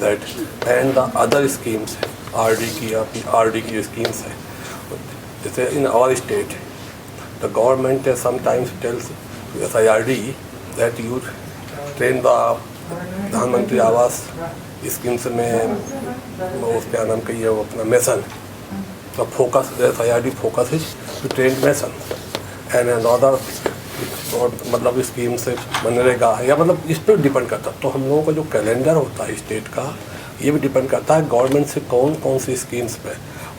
That and the other schemes, RD की schemes है, जैसे in our state the government sometimes tells SIRD that you train the प्रधानमंत्री आवास schemes में वो उसका नाम कहिए वो अपना mason, the focus SIRD focus is to train mason and another और मतलब स्कीम से मनरेगा या मतलब इस पर डिपेंड करता है। तो हम लोगों का जो कैलेंडर होता है स्टेट का, ये भी डिपेंड करता है गवर्नमेंट से कौन कौन सी स्कीम्स पे,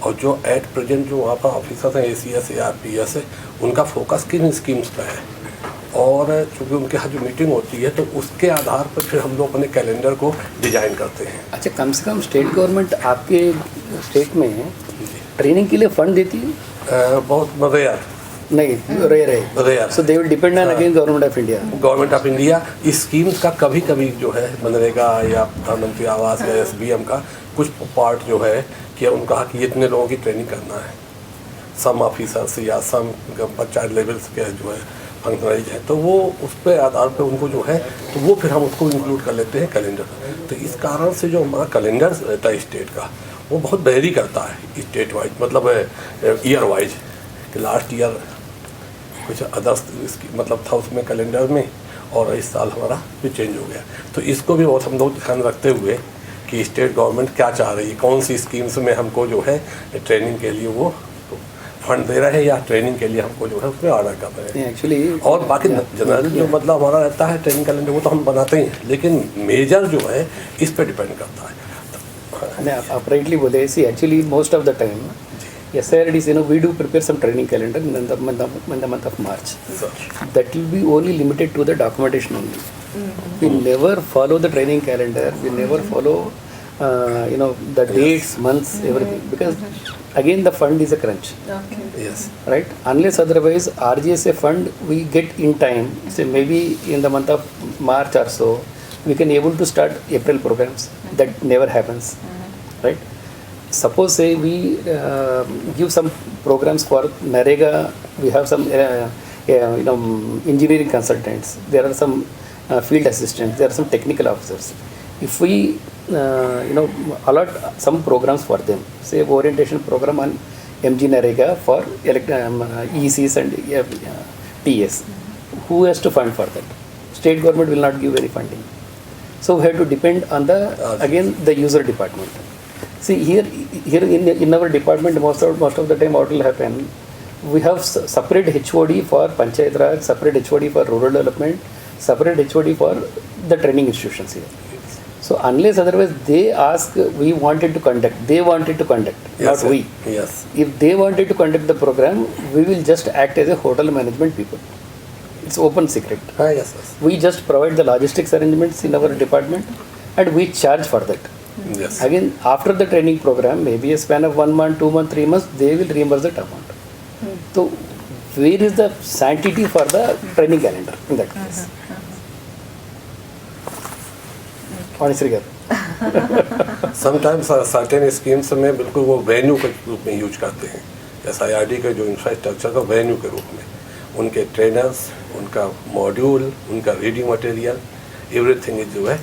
और जो एट प्रेजेंट जो वहाँ पर ऑफिसर्स हैं ACS ARPS है, उनका फोकस किन स्कीम्स पे है, और चूँकि उनके यहाँ जो मीटिंग होती है तो उसके आधार पर फिर हम लोग अपने कैलेंडर को डिजाइन करते हैं। अच्छा, कम से कम स्टेट गवर्नमेंट आपके स्टेट में ट्रेनिंग के लिए फंड देती है? बहुत रेयर नहीं, रेयर है। So they will depend on again government of India. Government of India schemes का कभी कभी जो है मनरेगा या प्रधानमंत्री आवास या SBM का कुछ पार्ट जो है कि उनका कहा कि इतने लोगों की ट्रेनिंग करना है, सम ऑफिसर्स या सम पंचायत लेवल्स के जो है फंक्शनरीज हैं, तो वो उस पर आधार पर उनको जो है तो वो फिर हम उसको इंक्लूड कर लेते हैं कैलेंडर। तो इस कारण से जो हमारा कैलेंडर रहता है स्टेट का, वो बहुत वेरी करता है स्टेट वाइज, मतलब ईयर वाइज, कि लास्ट ईयर कुछ अदर्स मतलब था उसमें कैलेंडर में, और इस साल हमारा भी चेंज हो गया। तो इसको भी बहुत हम लोग ध्यान रखते हुए कि स्टेट गवर्नमेंट क्या चाह रही है, कौन सी स्कीम्स में हमको जो है ट्रेनिंग के लिए वो फंड दे रहे हैं या ट्रेनिंग के लिए हमको जो है उसमें ऑर्डर कर रहे हैं एक्चुअली। और बाकी जनरल जो मतलब हमारा रहता है ट्रेनिंग कैलेंडर वो तो हम बनाते ही हैं, लेकिन मेजर जो है इस पर डिपेंड करता है। आप राइटली बोले, see actually most of the time SIRDs, we do prepare some training calendar in the month of March. That will be only limited to the documentation only. We never follow the training calendar. We never follow, the dates, months, everything, because again the fund is a crunch. Okay. Yes. Right? Unless otherwise RGSA fund we get in time. Say maybe in the month of March or so, we can able to start April programs. That never happens. Right? Suppose say we give some programs for NREGA, we have some engineering consultants, there are some field assistants, there are some technical officers. If we allot some programs for them, say orientation program on MG NREGA for ECs and TS, who has to fund for that? State government will not give any funding. So we have to depend on the again the user department. See here in our department, most of the time what will happen, we have separate HOD for Panchayat Raj, separate HOD for rural development, separate HOD for the training institutions here. So unless otherwise they ask, we wanted to conduct, they wanted to conduct, Yes, not we. Yes. If they wanted to conduct the program, we will just act as a hotel management people. It's open secret. Yes, yes. We just provide the logistics arrangements in our department and we charge for that. Yes. Again, after the training program, maybe a span of 1 month, 2 months, 3 months, they will reimburse that amount. So, where is the sanctity for the training calendar in that case? Honestly, sometimes certain schemes में बिल्कुल वो venue के रूप में use करते हैं, SIRD के जो इंफ्रास्ट्रक्चर का वेन्यू के रूप में, उनके ट्रेनर्स, उनका मॉड्यूल, उनका रीडिंग मटेरियल, एवरीथिंग इज जो है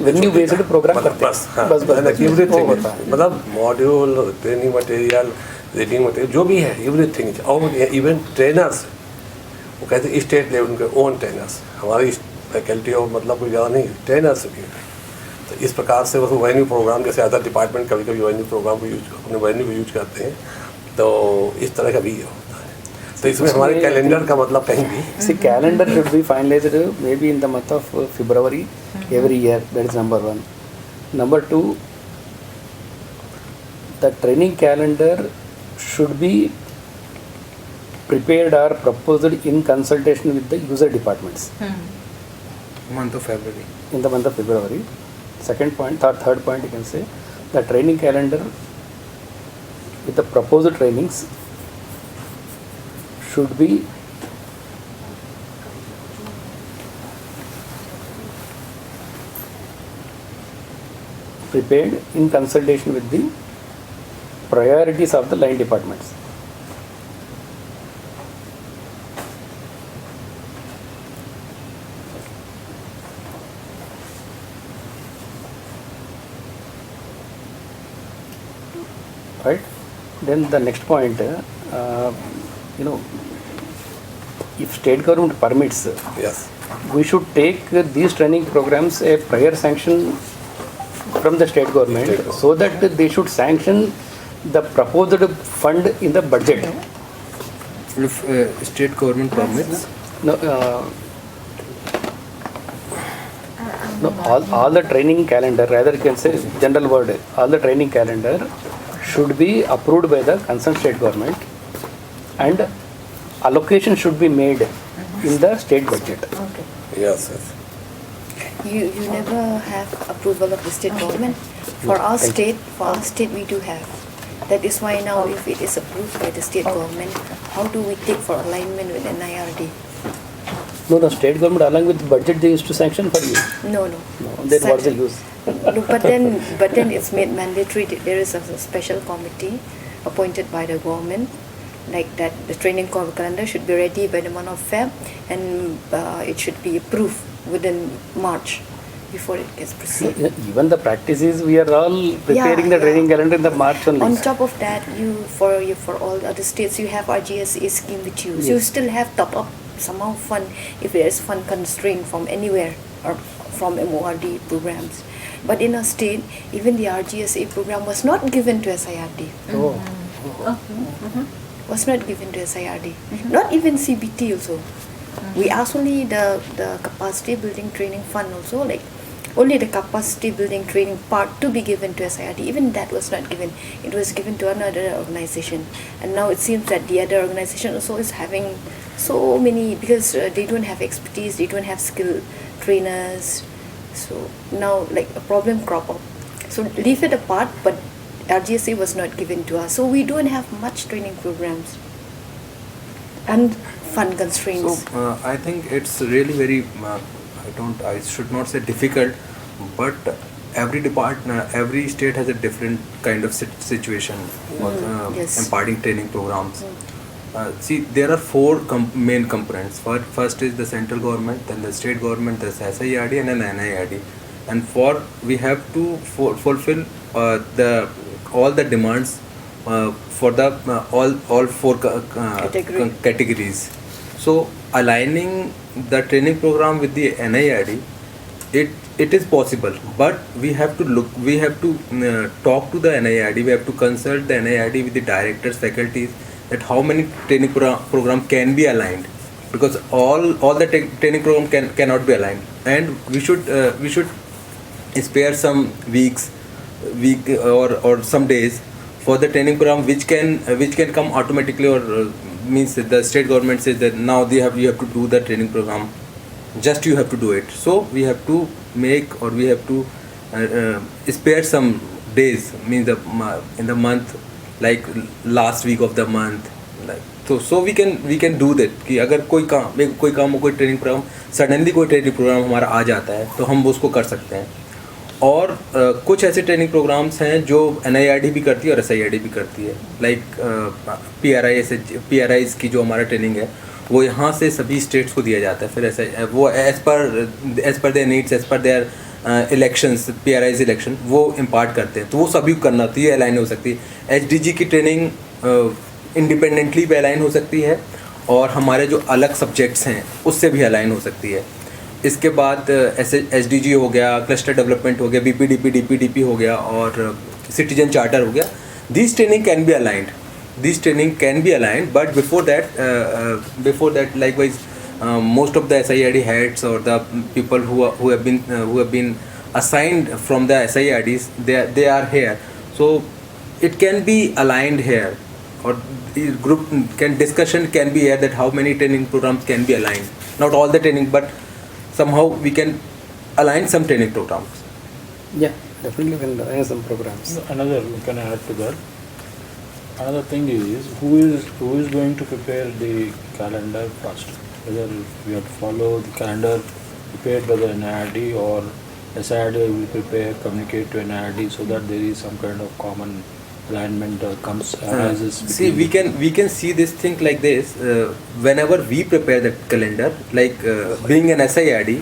वेन्यू बेस्ड प्रोग्राम करते बस, हैं, बस एवरीथिंग होता है, मतलब module, training material, reading material जो भी है एवरीथिंग। और इवन ट्रेनर्स, वो कहते हैं स्टेट लेवल उनके ओन ट्रेनर्स, हमारी फैकल्टी और मतलब कोई ज़्यादा नहीं, ट्रेनर्स भी है। तो इस प्रकार से वो वेन्यू प्रोग्राम, जैसे अदर डिपार्टमेंट कभी कभी वेन्यू प्रोग्राम को अपने वेन्यू को यूज करते हैं, तो इस तरह का भी होता है। तो इसमें हमारे कैलेंडर का मतलब कहीं भी See, calendar should be finalized maybe in the month of February every year. That is number one. Number two, the training calendar should be prepared or proposed in consultation with the user departments. Month of February. In the month of February. Second point, third point, you can say the training calendar with the proposed trainings should be prepared in consultation with the priorities of the line departments. right? Then the next point, if state government permits, Yes. we should take these training programs a prior sanction from the state government, State government. so that they should sanction the proposed fund in the budget. If state government permits, No, no, all the training calendar, rather you can say general word, all the training calendar should be approved by the concerned state government, and allocation should be made in the state budget. Okay. Yes. Yes. You never have approval of the state government. For our state we do have. That is why now if it is approved by the state government, how do we take for alignment with NIRD? No, the state government along with budget they used to sanction for you. No. No, then what's the Sanction. use? No, but then it's made mandatory that there is a special committee appointed by the government, like that the training calendar should be ready by the month of Feb, and it should be approved within March before it gets proceeded. Even the practice is we are all preparing the Yeah. training calendar in the March only. On top of that, for all the other states, you have RGSA scheme with you. So you Yes. still have top up somehow fund if there is fund constraint from anywhere or from MORD programs. But in our state, even the RGSA program was not given to SIRD. Oh. Was not given to SIRD. Not even CBT also. We asked only the capacity building training fund also, like only the capacity building training part to be given to SIRD. Even that was not given. It was given to another organization. And now it seems that the other organization also is having so many, because they don't have expertise, they don't have skilled trainers. So now like a problem crop up. So leave it apart, but RGSA was not given to us. So we don't have much training programs and fund constraints. so I think it's really very. I should not say difficult, but every state has a different kind of situation for Yes. imparting training programs. See, there are four main components. First is the central government, then the state government, the SIRD, and then NIRD. And we have to fulfill all the demands for the all four categories. So aligning the training program with the NIRD, it is possible, but we have to talk to the NIRD. We have to consult the NIRD with the directors, faculties, that how many training program can be aligned, because all the training program cannot be aligned, and we should spare some week or some days for the training program which can come automatically, or means that the state government says that now you have to do the training program, just you have to do it. So we have to spare some days, means in the month, like last week of the month, like so we can do that कि अगर कोई training programme suddenly कोई training programme हमारा आ जाता है तो हम उसको कर सकते हैं. और कुछ ऐसे ट्रेनिंग प्रोग्राम्स हैं जो NIRD भी करती है और SIRD भी करती है, लाइक PRIs की जो हमारा ट्रेनिंग है वो यहाँ से सभी स्टेट्स को दिया जाता है. फिर ऐसा वो as per their needs, as per their elections, PRIs election वो इम्पार्ट करते हैं, तो वो सभी करना होती है, अलाइन हो सकती है. HDG की ट्रेनिंग इंडिपेंडेंटली भी अलाइन हो सकती है, और हमारे जो अलग सब्जेक्ट्स हैं उससे भी अलाइन हो सकती है. इसके बाद SDG हो गया, क्लस्टर डेवलपमेंट हो गया, DPDP हो गया, और सिटीजन चार्टर हो गया. This training can be aligned, but before that likewise most of the SIRD heads or the people who have been assigned from the SIRDs, they are here, so it can be aligned here, or discussion can be here that how many training programs can be aligned. Not all the training, but somehow we can align some training programs. Yeah, definitely we can align some programs. Another, can I add to that? Another thing is who is going to prepare the calendar first? Whether we have to follow the calendar prepared by the NIRD, or SIRD will prepare, communicate to NIRD, so that there is some kind of common alignment arises. See, we can see this thing like this. Whenever we prepare the calendar, like being an SIRD,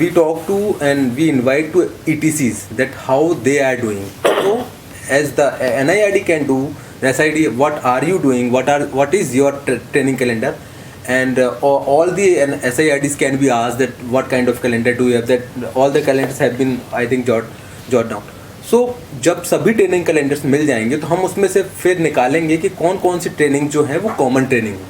we talk to and we invite to ETCs that how they are doing. So as the NIRD can do, the SID, what are you doing, what is your training calendar, and all the SIRDs can be asked that what kind of calendar do you have, that all the calendars have been I think jot down. So जब सभी training calendars मिल जाएंगे तो हम उसमें से फिर निकालेंगे कि कौन कौन सी ट्रेनिंग जो है वो कॉमन ट्रेनिंग है,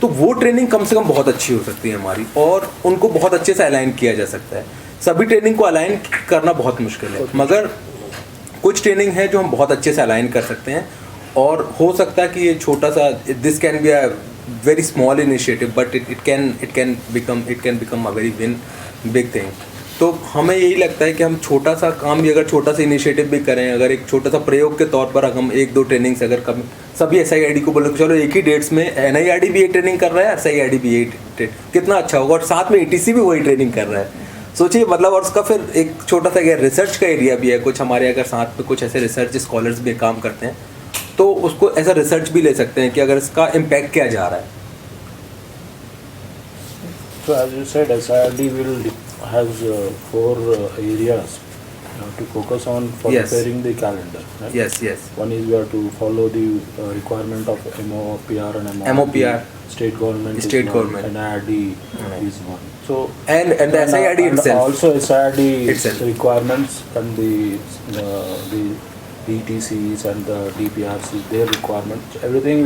तो वो ट्रेनिंग कम से कम बहुत अच्छी हो सकती है हमारी, और उनको बहुत अच्छे से अलाइन किया जा सकता है. सभी ट्रेनिंग को अलाइन करना बहुत मुश्किल है, मगर कुछ ट्रेनिंग है जो हम बहुत अच्छे से अलाइन कर सकते हैं, और हो सकता है कि ये छोटा सा, this can be a very small initiative but it can become a very big thing. तो हमें यही लगता है कि हम छोटा सा काम भी, अगर छोटा सा इनिशिएटिव भी करें, अगर एक छोटा सा प्रयोग के तौर पर हम 1-2 ट्रेनिंग्स अगर कम सभी SIRD को बोले चलो एक ही डेट्स में NIRD भी ये ट्रेनिंग कर रहा है, SIRD भी ये, कितना अच्छा होगा, और साथ में ETC भी वही ट्रेनिंग कर रहा है. सोचिए मतलब, और उसका फिर एक छोटा सा रिसर्च का एरिया भी है, कुछ हमारे अगर साथ में कुछ ऐसे रिसर्च स्कॉलर्स भी काम करते हैं तो उसको ऐसा रिसर्च भी ले सकते हैं कि अगर इसका इम्पैक्ट क्या जा रहा है. So as you said, SIRD has 4 areas to focus on for Yes. preparing the calendar. Right? Yes. One is we have to follow the requirement of MOPR and MOPR. State government. State is government. One, NIRD is one. So And the SIRD and itself. also SIRD Itself. requirements and the ETCs and the DPRCs, their requirements. Everything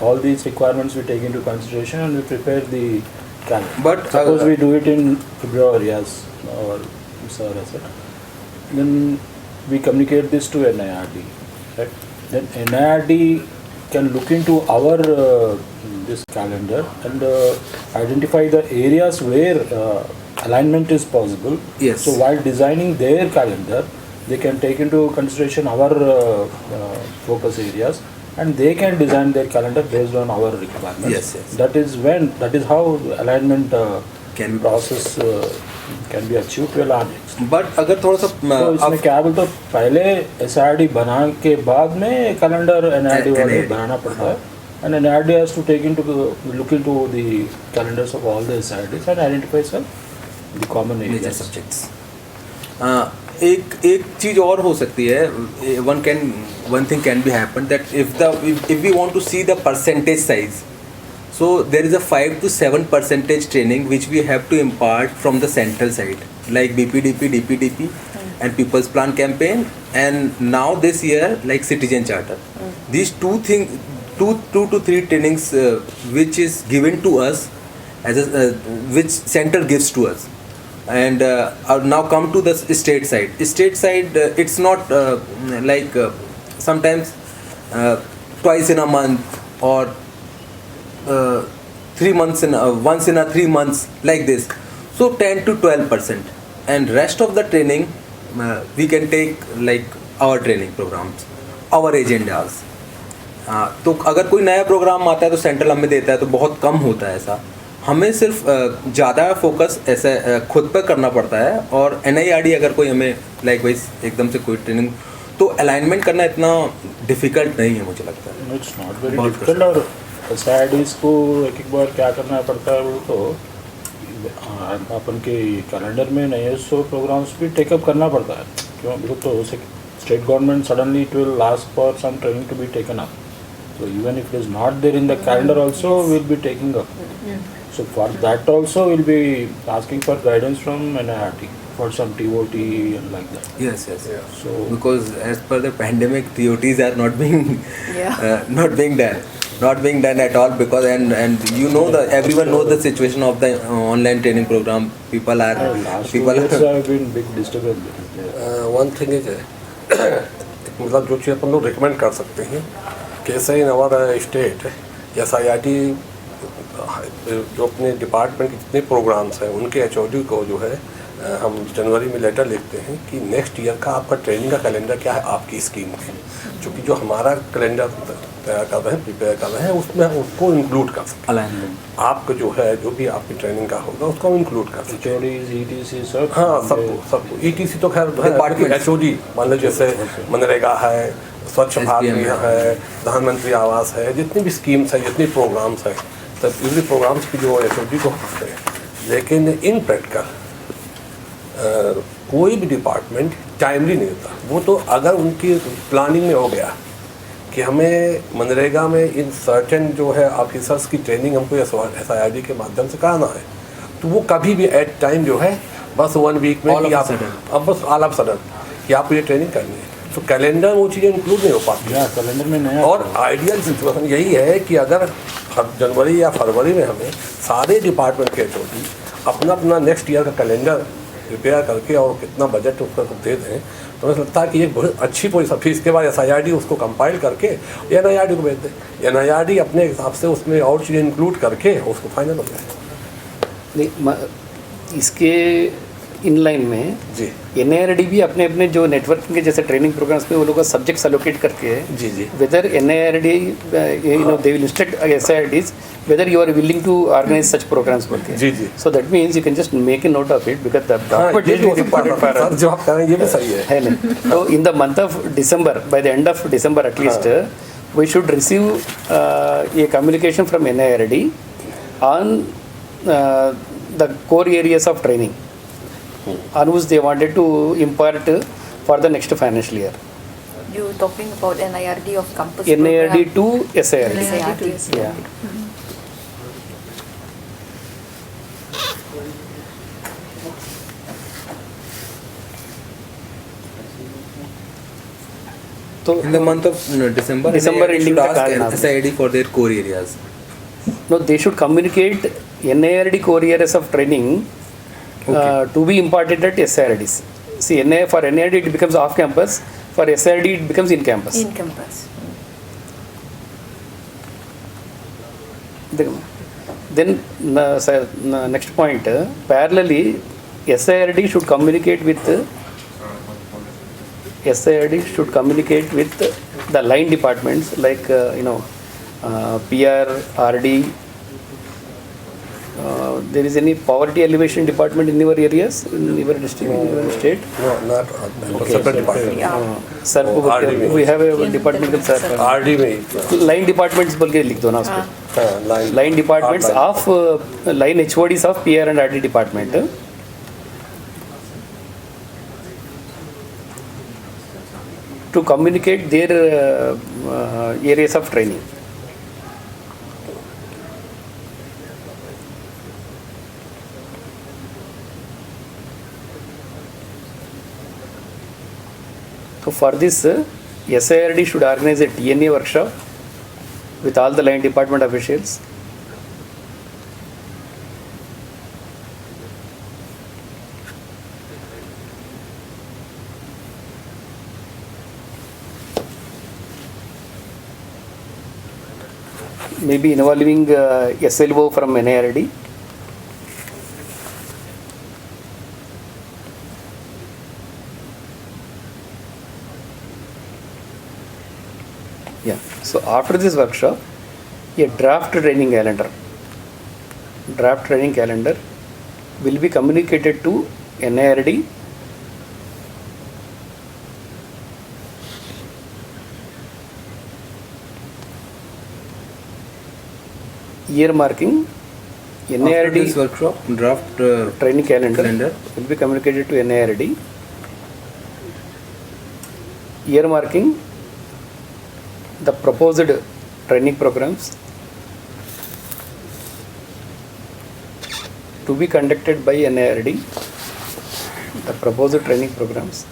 all these requirements we take into consideration and we prepare the calendar. But Suppose we do it in February, as our sir has said, then we communicate this to NIRD, right? Then NIRD can look into our this calendar and identify the areas where alignment is possible. Yes. So while designing their calendar, they can take into consideration our focus areas, and they can design their calendar based on our requirements. Yes. That is how alignment Can be process can be achieved to a large extent. But अगर थोड़ा सा तो इसमें क्या बोलते हो, पहले SIRD बना के बाद में कैलेंडर NIRD वाले बनाना पड़ता है, and NIRD has to look into the calendars of all the SIRDs and identify the common major areas. Subjects. एक चीज और हो सकती है, one thing can be happen that if we want to see the percentage size, so there is a 5 to 7% training which we have to impart from the central side, like BPDP, DPDP and People's Plan Campaign, and now this year like Citizen Charter. These two to three trainings which is given to us as which center gives to us. And now come to the state side. It's not like sometimes twice in a month or 3 months once in a 3 months, like this. So 10 to 12%, and rest of the training we can take like our training programs, our agendas. तो अगर कोई नया programme आता है तो central हमें देता है, तो बहुत कम होता है ऐसा. हमें सिर्फ ज़्यादा फोकस ऐसे खुद पर करना पड़ता है, और NIRD अगर कोई हमें लाइक वाइज एकदम से कोई ट्रेनिंग, तो अलाइनमेंट करना इतना डिफ़िकल्ट नहीं है मुझे लगता है. It's not very difficult. और SIRDs को एक बार क्या करना पड़ता है, वो तो अपन के कैलेंडर में नए 100 प्रोग्राम्स भी टेकअप करना पड़ता है. क्यों? बिकॉज तो state government suddenly it will ask for some training to be taken up. So even if it is not there in the calendar also, we'll be taking up. So for that also we'll be asking for guidance from NIRD for some TOT and like that. Yes. So Because as per the pandemic, TOTs are not being not being done at all, because and you know everyone knows the situation of the online training program. People last 2 years have been big disturbance. One thing is मतलब जो चीज़ अपन लोग recommend कर सकते हैं, कैसे इन our state SIRD जो अपने department के जितने प्रोग्राम्स हैं उनके HOD को जो है हम जनवरी में लेटर लिखते हैं कि नेक्स्ट ईयर का आपका ट्रेनिंग का कैलेंडर क्या है आपकी स्कीम में, क्योंकि जो हमारा कैलेंडर तैयार कर रहे हैं, प्रिपेयर कर रहे हैं, उसमें हम उसको इंक्लूड कर सकते हैं. अलाइनमेंट आपका जो है जो भी आपकी ट्रेनिंग का होगा उसको हम इंक्लूड कर सकते हैं. HODs, ETC सब. हाँ, सबको ETC तो खैर Department. HOD मान लो, जैसे मनरेगा है, स्वच्छ भारत अभियान है, प्रधानमंत्री आवास है, जितनी भी स्कीम्स हैं, जितनी प्रोग्राम्स हैं, तब इसी प्रोग्राम्स की जो HOD को होते हैं. लेकिन इन प्रैक्टिकल कोई भी डिपार्टमेंट टाइमली नहीं होता। वो तो अगर उनकी प्लानिंग में हो गया कि हमें मनरेगा में इन सर्टेन जो है ऑफिसर्स की ट्रेनिंग हमको SIRD के माध्यम से कराना है, तो वो कभी भी एट टाइम जो है बस 1 वीक में All of कि a आप sudden. अब बस ऑल ऑफ सडन कि आपको ये ट्रेनिंग करनी है, तो कैलेंडर वो चीज़ें इंक्लूड नहीं हो पाती। या कैलेंडर में नया और आइडियल सिचुएशन यही है कि अगर जनवरी या फरवरी में हमें सारे डिपार्टमेंट के HOD अपना अपना नेक्स्ट ईयर का कैलेंडर प्रिपेयर करके और कितना बजट उसका सब दे दें, तो मुझे लगता है कि एक बहुत अच्छी पोजीशन। फिर इसके बाद SIRD उसको कंपाइल करके NIRD को भेज दे, NIRD अपने हिसाब से उसमें और चीज़ें इंक्लूड करके उसको फाइनल हो जाए। नहीं, इसके इनलाइन में जी NIRD भी अपने अपने जो नेटवर्किंग के जैसे ट्रेनिंग प्रोग्राम्स में वो लोग सब्जेक्ट्स एलोकेट करके जी जी whether NIRD they will instruct SIRDs whether you are willing to organize such programs करके। जी जी So that means you can just make a note of it because the हाँ, document ये is भी most important for sir us। जो आप कह रहे हैं ये भी सही है। है नहीं, तो in the month of December, by the end of December at least, we should receive a communication from NIRD on the core areas of training on which they wanted to impart for the next financial year. You talking about NIRD of campus NIRD program? to SIRD. SIRD. Yeah. So In the month of December, December NIRD ending should तक आना। ask SIRD for their core areas. no, they should communicate NIRD core areas of training to be imparted at SIRDs. See, for NIRD it becomes off campus, for SIRD it becomes in campus. In campus. Then next point, parallelly SIRD should communicate with the line departments like PR, RD. There is any poverty elevation department in your areas, in your district, in your state? No, not separate department। Yeah. Sir RD में। we have a department called sir। RD में line departments बोल के लिख दो ना उसको। हाँ, line departments of line HODs of PR and RD department to communicate their areas of training. So for this, SIRD should organize a TNA workshop with all the line department officials. Maybe involving SLO from NIRD. Yeah. So after this workshop, a draft training calendar will be communicated to NIRD earmarking After NIRD this workshop, draft training calendar calendar. will be communicated to NIRD earmarking the proposed training programs to be conducted by NIRD, the proposed training programs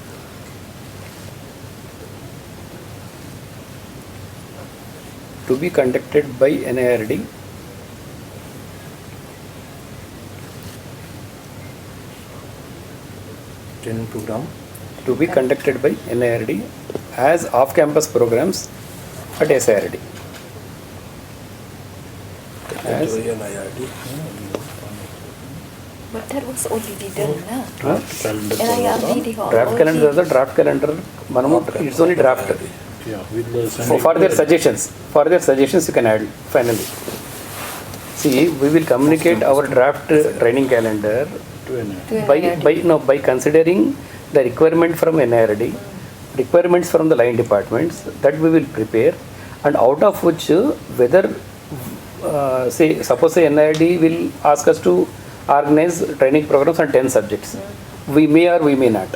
to be conducted by NIRD training program. to be conducted by NIRD as off-campus programs at SIRD. As NIRD। But that was already done, na? calendar. NIRD they got draft calendar already- is a draft calendar. Manamu, it's only draft. Yeah, with the For their suggestions, you can add finally. See, we will communicate our draft training calendar to NIRD. to NIRD. by considering the requirement from NIRD, requirements from the line departments that we will prepare, and out of which whether suppose NIRD will ask us to organize training programs on 10 subjects. we may or we may not.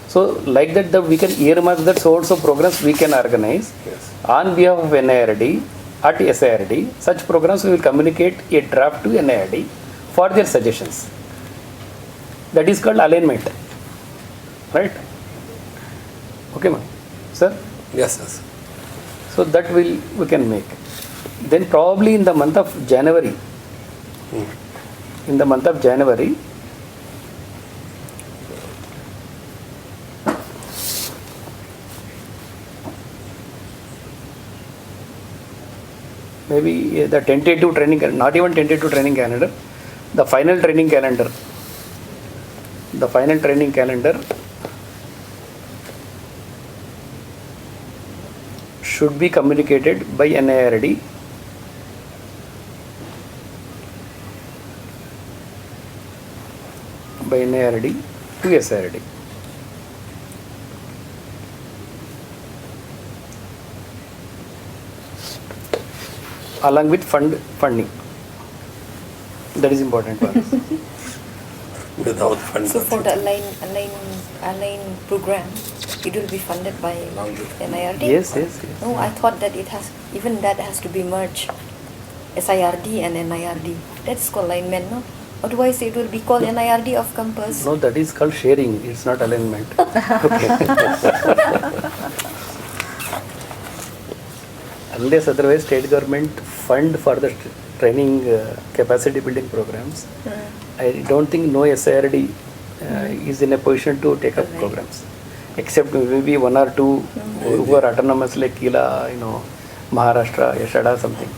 So like that, we can earmark that source of programs we can organize Yes. on behalf of NIRD at SIRD. Such programs we will communicate a draft to NIRD for their suggestions. That is called alignment, right? Okay, ma'am. Sir? Yes, yes. So that we can make. Then probably in the month of January, maybe the tentative training, not even tentative training calendar, the final training calendar should be communicated by NIRD to SIRD. Along with funding. That is important for us. Without funds. So for the align program, it will be funded by Along with- NIRD? Yes. No, I thought that that has to be merged. SIRD and NIRD. That's called alignment, no? Otherwise it will be called NIRD of campus. No, that is called sharing. It's not alignment. Okay. Unless otherwise state government fund for the training capacity building programs, I don't think no SIRD is in a position to take up programs, except maybe one or two who are autonomous like Kila, Maharashtra, Yashada, something.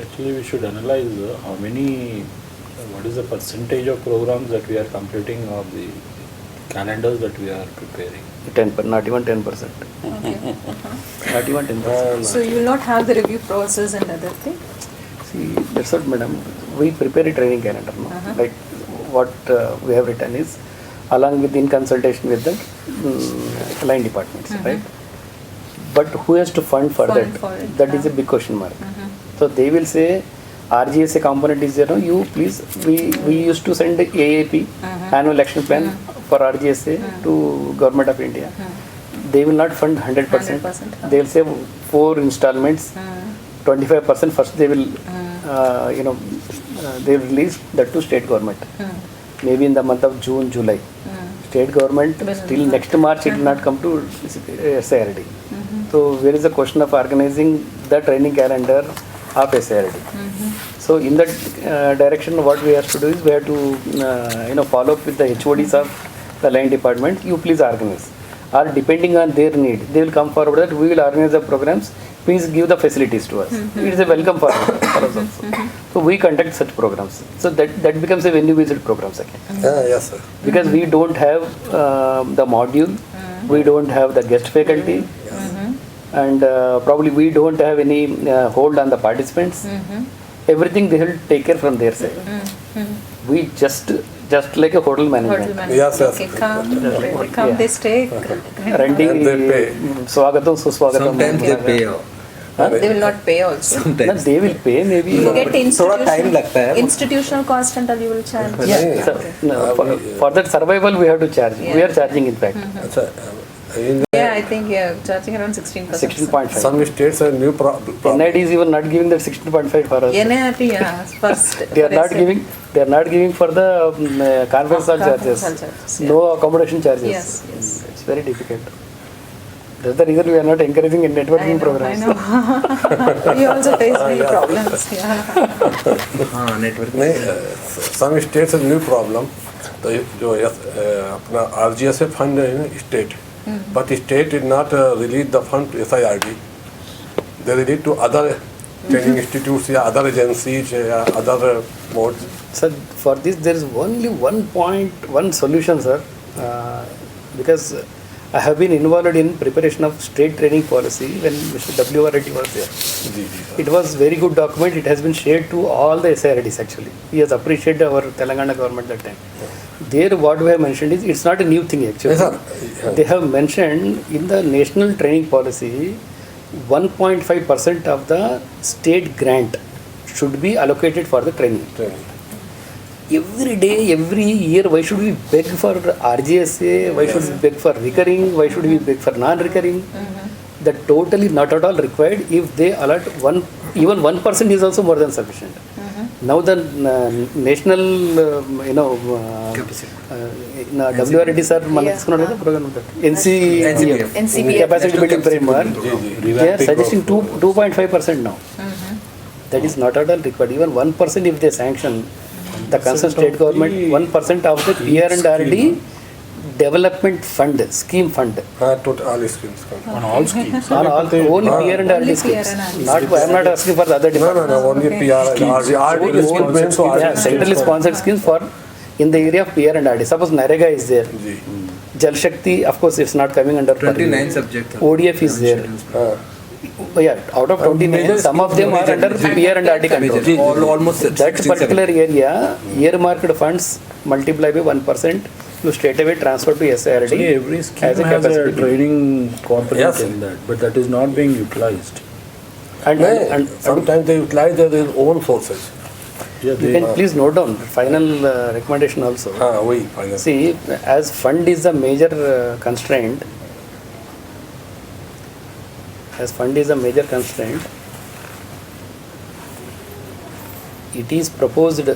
Actually, we should analyze how many, what is the percentage of programs that we are completing of the calendars that we are preparing. 10%, not even 10%. Okay. Not even 10%. So you will not have the review process and other thing? See, that's what, madam. We prepare a training calendar, no? Like what we have written is, along with in consultation with the line departments, right? But who has to fund for Fund that? for it, That is a big question mark. So they will say, RGSA component is there, you please, we used to send AAP, annual action plan for RGSA to Government of India. They will not fund 100%. 100%. They will say 4 installments, 25% first they will, they will release that to state government. Maybe in the month of June, July. State government till next March it will not come to SIRD. So where is the question of organizing the training calendar of SIRD? So in that direction, what we have to do is we have to follow up with the HODs of the line department. You please organize. Or depending on their need, they will come forward that we will organize the programs. Please give the facilities to us. It is a welcome for us also. So we conduct such programs. So that becomes a venue visit programs again. Yes, sir. Because we don't have the module, we don't have the guest faculty, and probably we don't have any hold on the participants. Everything they will take care from their side. We just like a hotel management. Hotel management. Yes, yes. Okay, come, they stay. Randy, And they pay. swagatam, suswagatam. Sometimes they pay off. They will not pay also. No, Sometimes. they will pay maybe. You get थोड़ा time लगता है। institutional cost and all you will charge. Yeah, so, no, for that survival we have to charge. We are charging in fact. Sir, in Yeah, I think charging around 16%. 16.5. some states are new problem. NID is even not giving that 16.5 for us. NIRT, yeah, first. They are not giving. They are not giving for the conference hall charges. Conference hall charges, yeah. No accommodation charges. Yes, yes. It's very difficult. That's the reason we are not encouraging in networking programs. I know. We also face many problems. Yeah. हाँ network. नहीं, some states are new problem. तो जो अपना RGSA fund है ना state, but state did not release the fund to SIRD. They release to other training institutes या other agencies या other modes. Sir, for this there is only one solution, sir. Because I have been involved in preparation of state training policy when Mr. W.R. Reddy was there. जी जी sir. It was very good document. It has been shared to all the SIRDs actually. He has appreciated our Telangana government that time. There what we have mentioned is it's not a new thing actually. Yes, sir. They have mentioned in the national training policy 1.5% of the state grant should be allocated for the training. Training. every day, every year, why should we beg for RGSA? Why should we beg for recurring? Why should we beg for non-recurring? That totally not at all required. If they allot even 1% is also more than sufficient. Now the national, WRD sir, NCBF, capacity building framework, they are suggesting 2.5% now. That is not at all required. Even 1% if they sanction, the concerned state government, 1% of the PR and RD development fund, scheme fund. Total all schemes. On all schemes. On all, only PR and RD schemes. Not, I am not asking for the other department. No, only PR and RD is meant to Yeah, centrally sponsored schemes for in the area of PR and RD. Suppose Narega is there. Jal Shakti, of course, it's not coming under 29 subjects. ODF is there. Yeah, out of 29, some of them are under PR and RD control. Almost That particular area, earmarked funds multiply by 1%, you straight away transfer to SIRD. Actually, every scheme as a has a capacity building. training component Yes. in that, but that is not being utilized. And Sometimes they utilize their own sources. Yeah, you they, can please note down final recommendation also. Final. See, as fund is a major constraint, it is proposed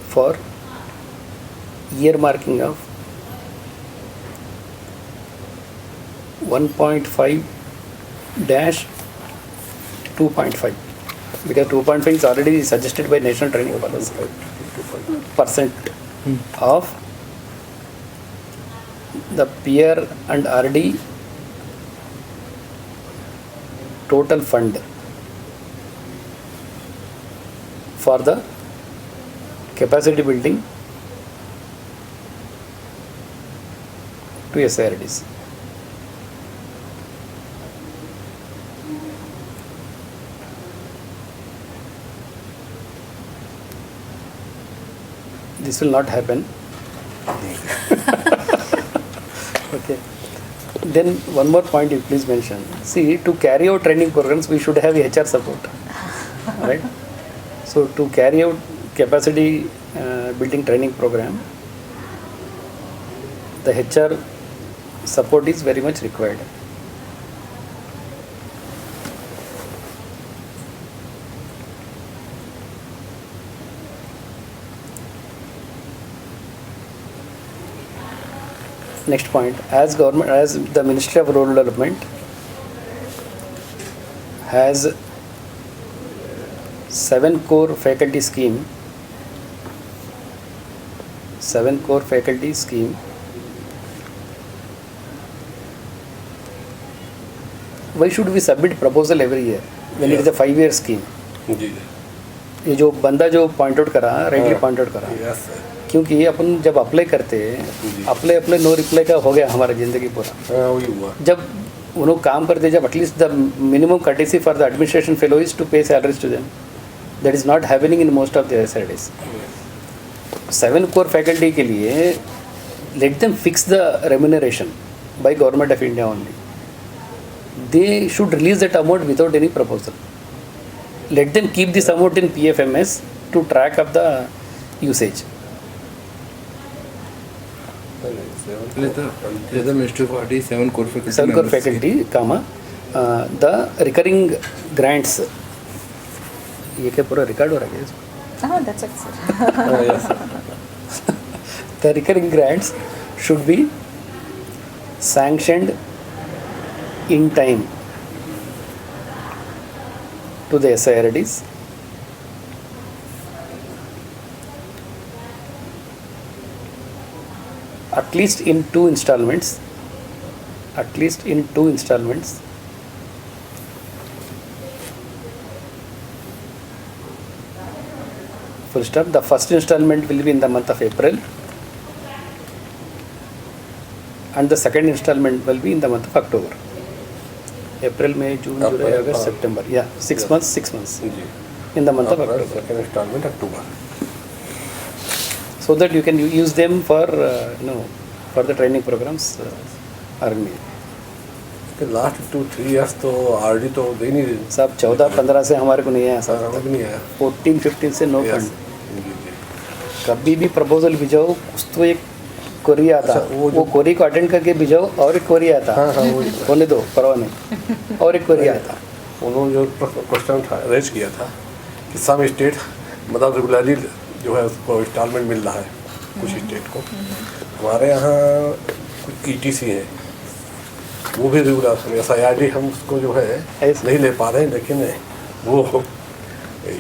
for earmarking of 1.5 dash 2.5, because 2.5 is already suggested by National Training Policy. Percent of the PR and RD total fund for the capacity building to SIRDs. This will not happen. Okay. Then one more point you please mention. See, to carry out training programs, we should have HR support. Right? So to carry out capacity building training program, the HR support is very much required. Next point, as the Ministry of Rural Development has 7 core faculty scheme, why should we submit proposal every year when it is a 5-year scheme? ये जो बंदा जो point out करा, rightly point out करा, Yes, sir. क्योंकि अपन जब apply करते हैं, अप्लाई नो रिप्लाई का हो गया हमारा जिंदगी पूरा. वही हुआ. जब वो लोग काम करते, जब at least the minimum courtesy for the administration fellow is to pay salaries to them. That is not happening in most of the SIRDs. 7 core faculty के लिए let them fix the remuneration by government of India only. They should release that amount without any proposal. Let them keep this amount in PFMS to track up the usage. Let the Ministry of RD 7 core faculty. 7 core members. faculty, comma, the recurring grants. ये क्या पूरा record हो रहा है इसमें? Oh, that's excellent. Yes, sir. The recurring grants should be sanctioned in time to the SIRDs. At least in 2 installments. Full stop. The first installment will be in the month of April, and the second installment will be in the month of October. April, May, June, July, August, September. Yeah, 6 months. 6 months जी. in the month of October. Second installment October. So that you can use them for for the training programs are needed. कि last 2-3 years तो RD तो दे नहीं रही। सब 14-15 से हमारे को नहीं आया सर सर, हमें भी नहीं आया। 14-15 से नो Yes, फंड। जी, जी। कभी भी प्रपोजल भिजाओ कुछ तो एक क्वेरी आता, अच्छा, वो वो क्वेरी को अटेंड करके भिजाओ और एक क्वेरी आता, हाँ, वही। होने दो परवाह नहीं, और एक क्वेरी आता। उन्होंने जो क्वेश्चन रेज किया था कि सम स्टेट मतलब रेगुलरली जो है उसको इंस्टॉलमेंट मिल रहा है कुछ स्टेट को, हमारे यहाँ कुछ ETC है वो भी रेगुलर SIRD हम उसको जो है ऐसे। नहीं ले पा रहे हैं, लेकिन वो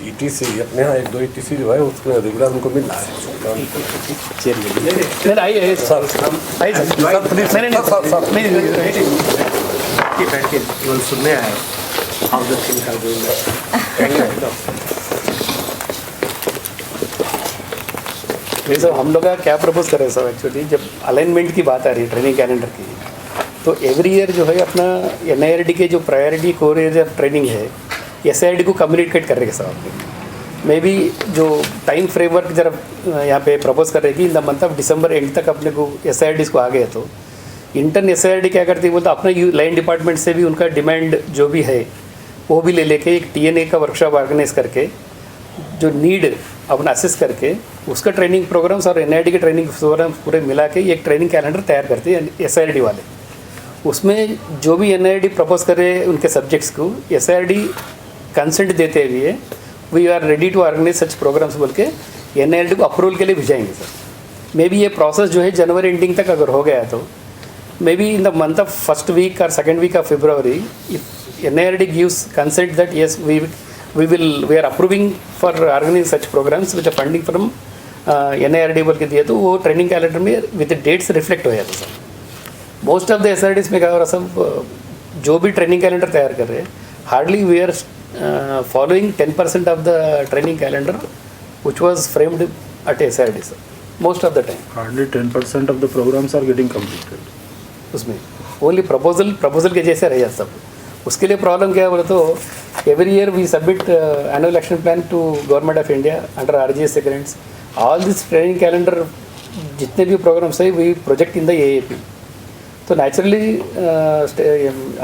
ETC अपने यहाँ 1-2 ETC जो है उसको रेगुलर उनको मिल रहा है। चलिए नहीं आइए सर आइए सर, सर प्लीज नहीं नहीं सर नहीं नहीं बैठ के केवल सुनने आए how the things are going. नहीं सर, हम लोग का क्या प्रपोज कर रहे हैं सर, एक्चुअली जब अलाइनमेंट की बात आ रही है ट्रेनिंग कैलेंडर की, तो एवरी ईयर जो है अपना NIRD के जो priority core area of training है SIRD को कम्युनिकेट करेंगे सर आपने। मे बी जो टाइम फ्रेमवर्क जरा यहाँ पे प्रपोज कर रहे हैं कि इन the month of December and तक अपने को SIRDs को आ गए, तो इंटर्न SIRD क्या करती है बोलते अपना लाइन डिपार्टमेंट से भी उनका डिमांड जो भी है वो भी ले लेके एक TNA का वर्कशॉप ऑर्गेनाइज करके जो नीड अपना असेस करके उसका ट्रेनिंग प्रोग्राम्स और NIRD के ट्रेनिंग प्रोग्राम्स पूरे मिला के एक ट्रेनिंग कैलेंडर तैयार करते हैं SIRD वाले। उसमें जो भी NIRD प्रपोज करे उनके सब्जेक्ट्स को SIRD कंसेंट देते हुए we are ready to organise such programmes बोल के NIRD को अप्रूवल के लिए भेजाएंगे सर। मे बी ये प्रोसेस जो है जनवरी एंडिंग तक अगर हो गया तो may be in the month of first week और second week of February if NIRD gives consent that yes we are approving for organizing such programs with the funding from NIRD बोल के दिया, तो वो ट्रेनिंग कैलेंडर में with dates reflect हो जाता sir. Most of the SIRDs में क्या हो रहा सब जो भी ट्रेनिंग कैलेंडर तैयार कर रहे हैं hardly we are following 10% of the training calendar which was framed at SIRD sir, most of the time। Hardly 10% of the programs are getting completed. उसमें ओनली प्रपोजल के जैसे रह जाता सब। उसके लिए प्रॉब्लम क्या है बोले तो every year we submit annual action plan to government of India under RGSA grants. All this training calendar जितने भी प्रोग्राम्स है we project in the AAP। तो नेचुरली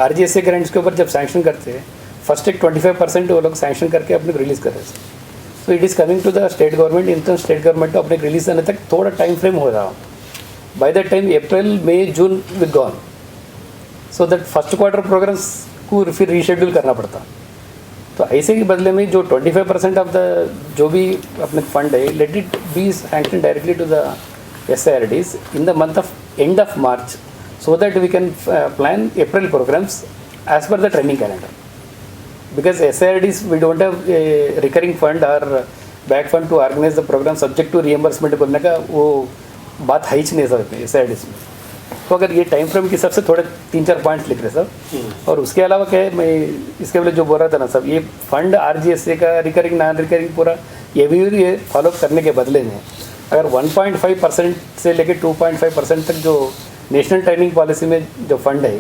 RGSA ग्रांट्स के ऊपर जब सैंक्शन करते हैं फर्स्ट एक 25% वो लोग सैंक्शन करके अपने को रिलीज़ कर रहे हैं। So it is coming to the state government, in turn state government अपने रिलीज आने तक थोड़ा टाइम फ्रेम हो रहा। By that time April, May, June will gone, so that first quarter programmes को फिर रीशेड्यूल करना पड़ता। तो ऐसे के बदले में जो 25% ऑफ द जो भी अपने फंड है let it be sanction directly to the SIRDs in the month of end of March, so that we can plan April programmes as per the training calendar. Because SIRDs we don't have a recurring fund or back fund to organize the program subject to reimbursement बोलने का वो बात है ही नहीं सकते SIRDs में। तो अगर ये टाइम फ्रेम के हिसाब से थोड़े 3-4 पॉइंट्स लिख रहे सब। और उसके अलावा क्या है, मैं इसके पहले जो बोल रहा था ना सब, ये फंड RGSA का रिकरिंग नॉन रिकरिंग पूरा ये भी ये फॉलो करने के बदले में अगर 1.5% से लेकर 2.5% तक जो नेशनल ट्रेनिंग पॉलिसी में जो फंड है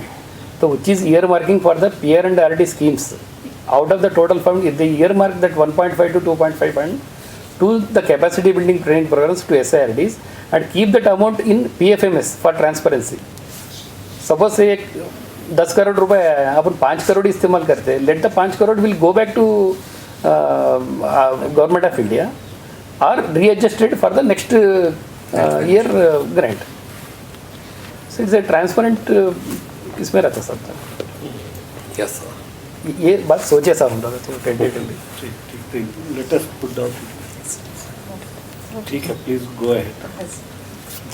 तो which is year marking for the PR and RD schemes out of the total fund, if they earmark that 1.5 to 2.5 fund to the capacity building training programs to SIRDs and keep that amount in PFMS for transparency. Suppose से एक 10 करोड़ रुपए है, अपन 5 करोड़ इस्तेमाल करते हैं, let the 5 crore will go back to government of India or readjusted for the next year grant. So it's a transparent इसमें रहता सब। यस सर, ये बात सोचे साहब हम लोग tentatively. Let us put down. ठीक है, please go ahead.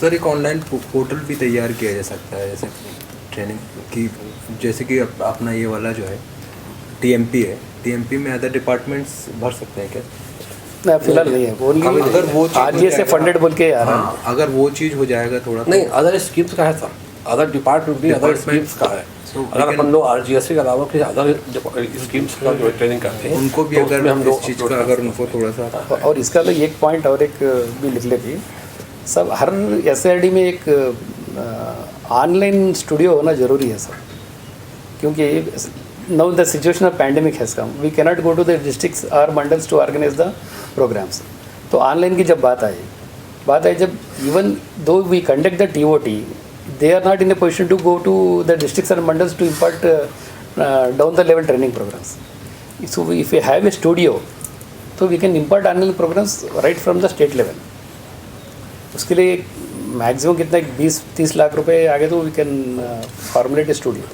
सर एक ऑनलाइन पोर्टल भी तैयार किया जा सकता है जैसे ट्रेनिंग की, जैसे कि अपना ये वाला जो है TMP है, TMP में अदर डिपार्टमेंट्स भर सकते हैं क्या? ना फिलहाल नहीं है, अगर वो RGSA फंडेड बोल के यार। हाँ, अगर वो चीज़ हो जाएगा थोड़ा नहीं अदर स्कीम्स का है सर, अदर डिपार्टमेंट भी अदर स्कीम्स का है। अगर अपन लोग RGSA के अलावा किसी अदर स्कीम्स का जो ट्रेनिंग करते हैं उनको भी तो अगर उसमें हम इस लोग चीज़ का अगर उनको थोड़ा सा और इसका तो एक पॉइंट और एक भी लिख लेती सब, हर SIRD में एक ऑनलाइन स्टूडियो होना ज़रूरी है सर, क्योंकि now the situation of pandemic has come, we cannot go to the districts और mandals to organise the programmes. तो ऑनलाइन की जब बात आई जब even though we conduct the TOT, they are not in a position to go to the districts and mandals to impart down the level training programs. So if we have a studio, so we can impart online programs right from the state level. उसके लिए maximum कितना 20-30 लाख रुपए आगे तो we can formulate studio.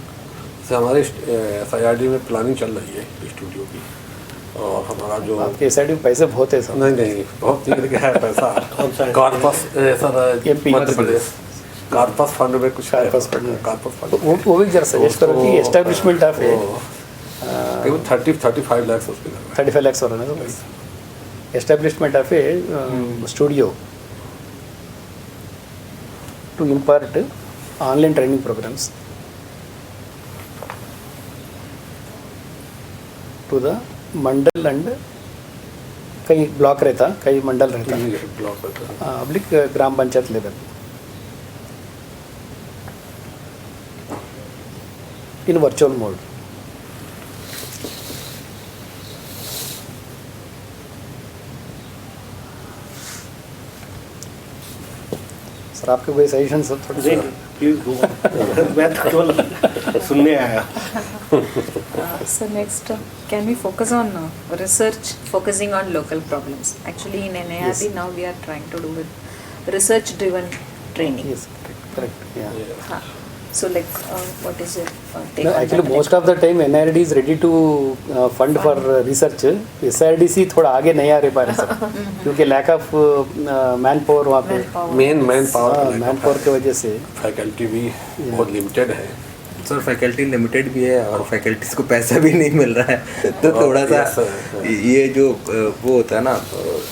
से हमारे SIRD में planning चल रही है स्टूडियो की, और हमारा जो आपके SIRD में पैसे बहुत है सर. नहीं बहुत ठीक है पैसा. Corpus sir MP Madhya Pradesh corpus fund में कुछ कार्पस फंड. कार्पस फंड वो भी जरा सजेस्ट करो कि एस्टेब्लिशमेंट ऑफ करीब 30-35 लाख उसके 35 lakhs हो रहा है तो establishment of A studio to impart online training programs to the Mandal and कई ब्लॉक रहता, कई मंडल रहता, ब्लॉक होता है. Public gram panchayat level in virtual mode. Sir आपके कोई सजेशन सब थोड़े से प्लीज गो. मैं तो केवल सुनने आया. So next, can we focus on research, focusing on local problems? Actually, in NIRD now we are trying to do with research-driven training. Yes, correct. Yeah. Huh. So like, what is your take No, on actually that? most of the time NIRD is ready to fund for research. SIRDC थोड़ा आगे नहीं आ रहे पा रहे sir, क्योंकि lack of man power वहाँ पे, Manpower. Man power man power की वजह से फैकल्टी भी बहुत लिमिटेड है. सर फैकल्टी लिमिटेड भी है और फैकल्टीज को पैसा भी नहीं मिल रहा है, तो थोड़ा सा Yes, sir. ये जो वो होता है ना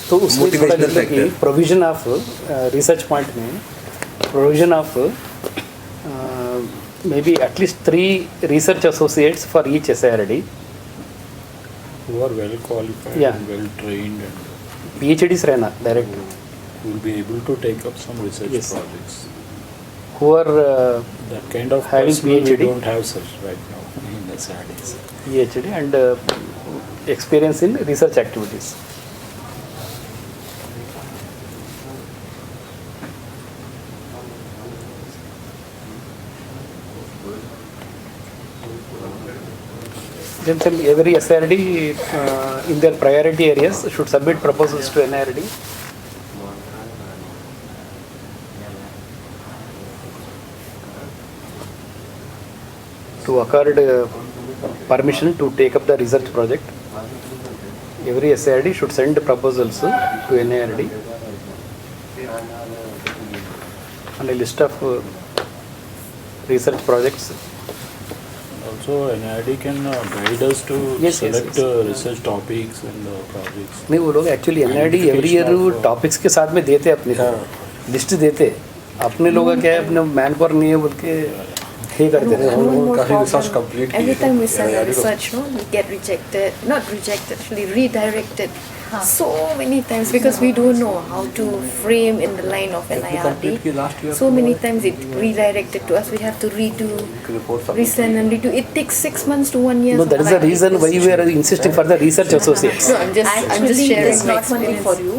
तो उसमें थोड़ा मोटिवेशनल मतलब कि factor. Provision of research point में provision of may be at least 3 research associates for each SIRD. Who are well qualified Yeah. and well trained and PhDs रहना direct, will be able to take up some research Yes. projects. who are That kind of Having personnel we PhD. don't have such right now in the SIRDs. PhD and experience in research activities. Then every SIRD in their priority areas should submit proposals to NIRD. To accord permission to take up the research project. Every SIRD should send proposals to NIRD on a list of research projects. Also, NIRD can guide us to Yes, select yes. research topics and projects. नहीं वो लोग actually NIRD every year topics के साथ में देते अपने को list देते. अपने लोगों का क्या है, अपने मैन पावर नहीं है बोल के ही करते No, हैं. one more काफी problem. research complete Every की time we है. send a NIRD को. research, no, we get rejected. Not rejected, actually redirected. So many times because we don't know how to frame in the line of complete की last year NIRD. So many times it redirected to us. We have to redo, report submit. resend and redo. It takes 6 months to 1 year. No, that is the sometimes. reason why we are insisting for the research associates. No, I'm just Actually, it sharing is my not only experience. for you,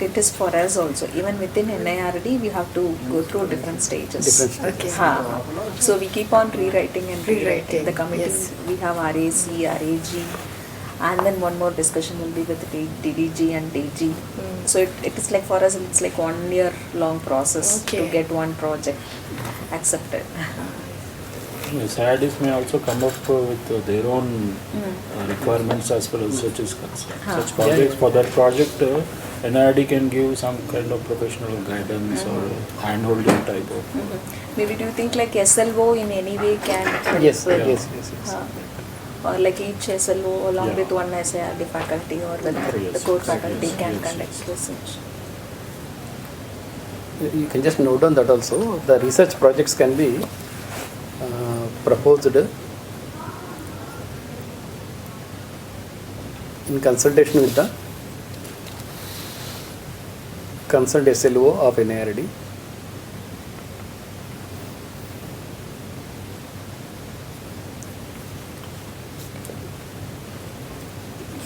it is for us also. Even within NIRD, we have to go through different stages. Different stages. Okay. हाँ. So we keep on rewriting and rewriting. The committee, yes. we have RAC, RAG, and then one more discussion will be with the DDG and DG. So it is like for us, it's like 1 year long process to Okay. get one project accepted. SIRDs may also come up with their own requirements as far as research is concerned. Such projects, for that project, NIRD can give some kind of professional guidance or hand-holding type of. Maybe do you think like SLO in any way can help Yes, with- yes, yes, yes. Or like each SLO along Yeah. with one SIRD faculty or with Yes, the core yes, faculty yes, can yes, conduct research. You can just note down that also. The research projects can be proposed in consultation with the concerned SLO of NIRD.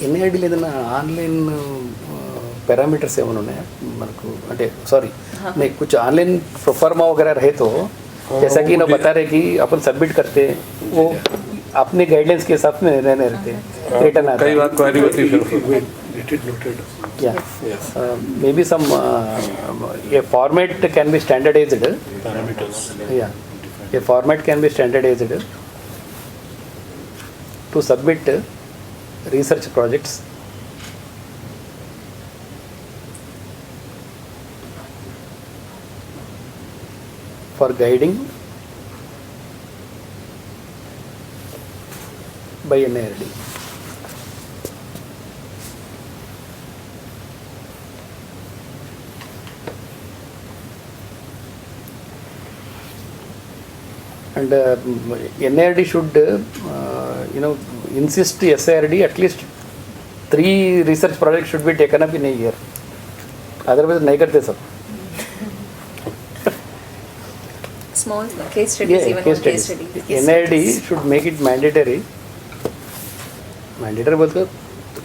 ఎన్ఐడిలో ఏదైనా online పారాमीटर्स ఏమైనా ఉన్నాయా మనకు అంటే sorry नहीं कुछ online proforma वगैरह रहे तो जैसा कि ना बता रहे कि अपन सबमिट करते हैं वो अपने गाइडलाइंस के हिसाब में रहने रहते हैं, रिटर्न आता कई है. बार क्वेरी होती है Yeah. Maybe some a format can be standardized. Parameters. Yeah, a format can be standardized to submit research projects for guiding by NIRD. And NIRD should insist SIRD at least 3 research projects should be taken up in a year. Otherwise नहीं करते सब. Small case studies, even case case studies. studies. NIRD should make it mandatory. Mandatory बोल के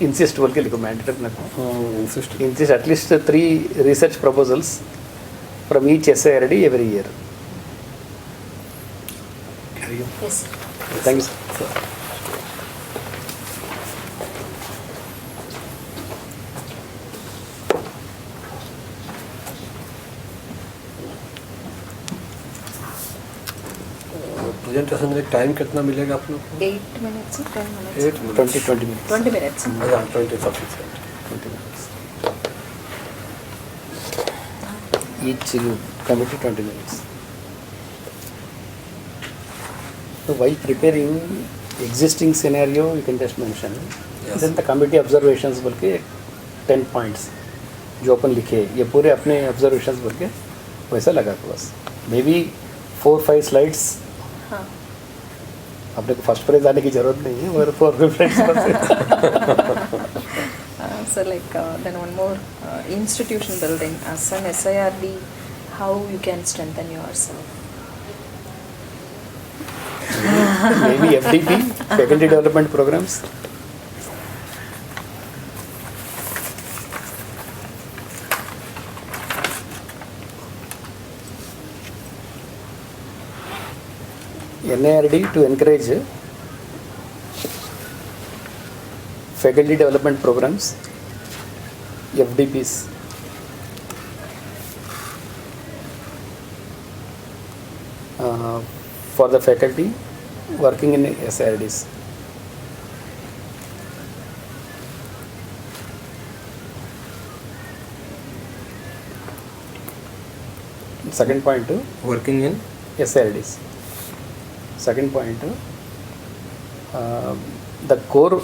insist बोल के लिखो, mandatory ना insist. insist at least 3 research proposals from each SIRD every year. Yes. Thank you, sir. Presentation में time कितना मिलेगा आप लोग को? 8 minutes or 10 minutes? 8 minutes. 20 minutes. 20 minutes. अच्छा 20 sufficient. 20 minutes. Each committee 20 minutes. So while preparing existing scenario, you can just mention. Yes. Then the committee observations बोल के 10 points जो अपन लिखे, ये पूरे अपने observations बोल के वैसा लगा के बस. Maybe 4-5 slides. हाँ. अपने को फर्स्ट प्राइज आने की जरूरत नहीं है, मगर 4-5 slides So like then one more institution building as an SIRD, how you can strengthen yourself? maybe FDP, faculty development programs. NIRD to encourage faculty development programs, FDPs. For the faculty working in SIRDs. Second point, Working in SIRDs. Second point, the core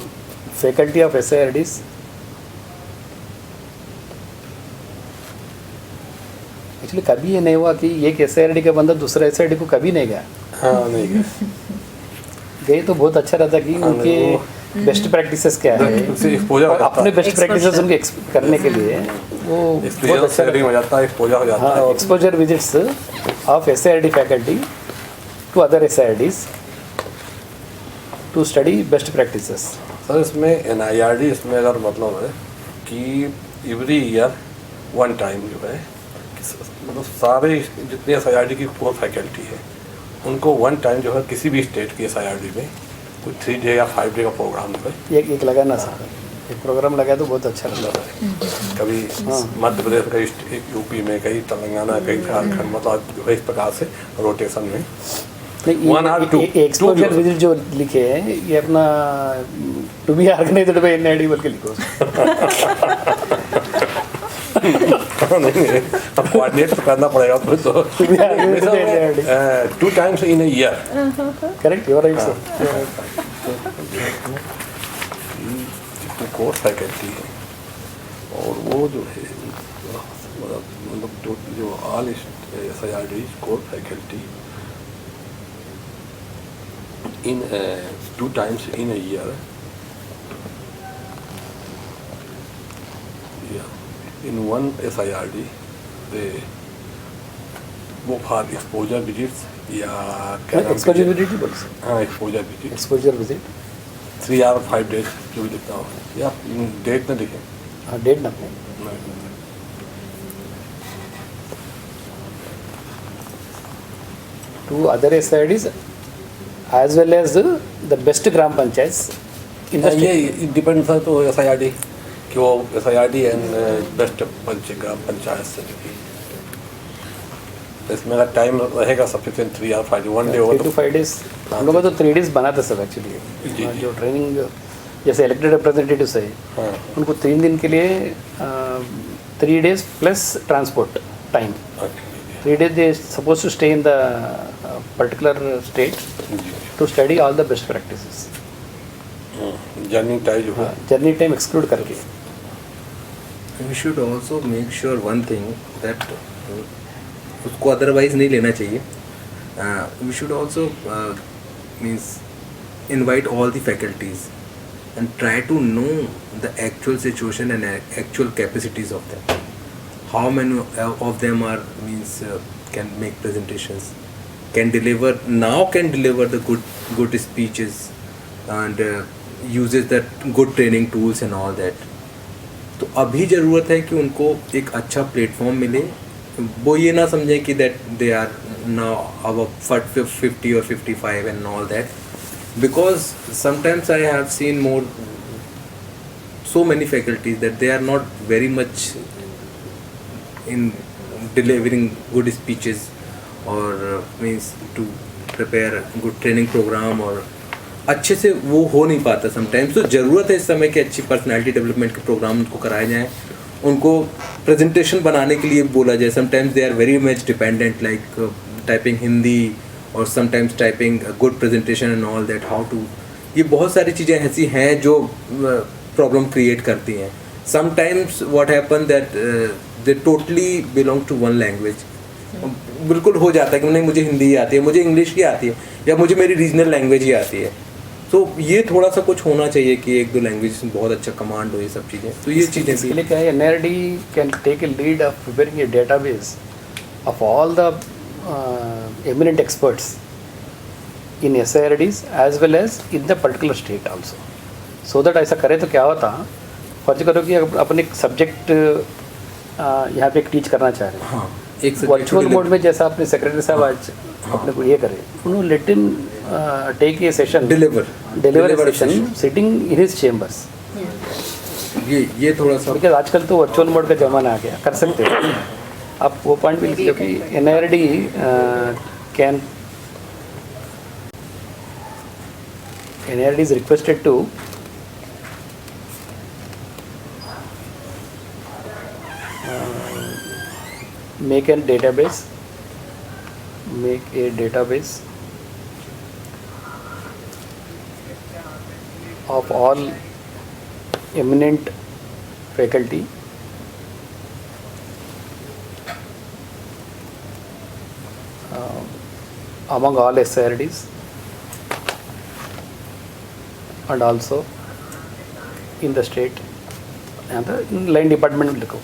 faculty of SIRDs actually कभी ये नहीं हुआ कि एक SIRD का बंदा दूसरा SIRD को कभी नहीं गया. हाँ नहीं गया. गए तो बहुत अच्छा रहता कि उनके बेस्ट प्रैक्टिसेस क्या है उससे exposure हो और जाता अपने है. बेस्ट प्रैक्टिसेस उनके करने के लिए वो बहुत एक्सपीरियंस अच्छा शेयरिंग हो जाता है, एक्सपोजर हो जाता हाँ है. Exposure visits of SIRD faculty to other SIRDs to study best practices. Sir इसमें NIRD इसमें अगर मतलब है कि एवरी ईयर वन टाइम जो है मतलब सारे जितने SIRD की पूरा फैकल्टी है उनको वन टाइम जो है किसी भी स्टेट की SIRD में कुछ 3 डे या 5 डे का प्रोग्राम जो है एक लगाना सर, एक प्रोग्राम लगाए तो बहुत अच्छा लगता है. कभी मध्य प्रदेश, कहीं यूपी में, कहीं तेलंगाना, कहीं झारखंड, मतलब इस प्रकार से रोटेशन में. One or two. Exposure Two visit जो लिखे हैं ये अपना to be organised by NIRD बोल के लिखो. नहीं अब कोऑर्डिनेट तो करना पड़ेगा फिर तो. 2 times in a year. Correct, you are right sir. जितने कोर फैकल्टी है और वो जो है मतलब जो all SIRD core faculty in 2 times in a year, in one SIRD they go for exposure visits या क्या नाम एक्सपोजर कहते हैं? विजिट बोल सर. हाँ exposure visit exposure visit 3 or 5 days जो भी लिखता हो या डेट ना लिखें. हाँ डेट ना अपने. to other SIDs as well as the best gram panchayats in the ये state. डिपेंड था तो SIRD कि वो SIRD एंड बेस्ट ग्राम पंचायत से भी इसमें अगर टाइम रहेगा सफिशिएंट 3 or 5 1 डे हो 3 to 5 days. हम लोग तो 3 days बना था सब जी, एक्चुअली. जी. जो ट्रेनिंग जैसे इलेक्टेड रिप्रेजेंटेटिव्स है हाँ उनको 3 दिन के लिए 3 days plus transport time. 3 days they supposed to stay in the particular state to study all the best practices. Journey time जो है जर्नी टाइम एक्सक्लूड करके. We should also make sure one thing that उसको otherwise नहीं लेना चाहिए. We should also means invite all the faculties and try to know the actual situation and actual capacities of them. How many of them are means can make presentations, can deliver the good speeches and uses that good training tools and all that. तो अभी ज़रूरत है कि उनको एक अच्छा platform मिले. वो ये ना समझें कि दैट दे आर नाउ अब 50 or 55 and all that, because sometimes I have seen so many faculties that they are not very much in delivering good speeches or means to prepare a good training program or अच्छे से वो हो नहीं पाता sometimes. तो ज़रूरत है इस समय कि अच्छी पर्सनालिटी डेवलपमेंट के प्रोग्राम उनको कराए जाएँ, उनको प्रेजेंटेशन बनाने के लिए बोला जाए. Sometimes they are very much dependent like typing Hindi और sometimes typing good presentation and all that how to. ये बहुत सारी चीज़ें ऐसी हैं जो प्रॉब्लम क्रिएट करती हैं. Sometimes what happen that they totally belong to one language. बिल्कुल हो जाता है कि नहीं मुझे हिंदी आती है, मुझे इंग्लिश की आती है या मुझे मेरी रीजनल लैंग्वेज ही आती है. तो ये थोड़ा सा कुछ होना चाहिए कि 1-2 लैंग्वेज में बहुत अच्छा कमांड हो ये सब चीज़ें. तो ये चीज़ें इसके लिए क्या है, NIRD can take a lead of preparing a database of all the eminent experts in SIRDs as well as in the particular state also. So that ऐसा करें तो क्या होता, फर्ज करो कि अपन एक सब्जेक्ट यहाँ पे टीच करना चाह रहे हैं. हाँ एक वर्चुअल मोड में जैसा अपने सेक्रेटरी साहब आज अपने को ये करें, उन्होंने let him take a session deliver session sitting in his chambers. ये थोड़ा सा बिकॉज आजकल तो वर्चुअल मोड का ज़माना आ गया, कर सकते हो आप. वो पॉइंट भी लिख लो कि NIRD can NIRD is requested to make a database of all eminent faculty among all SIRDs and also in the state and the line department will go,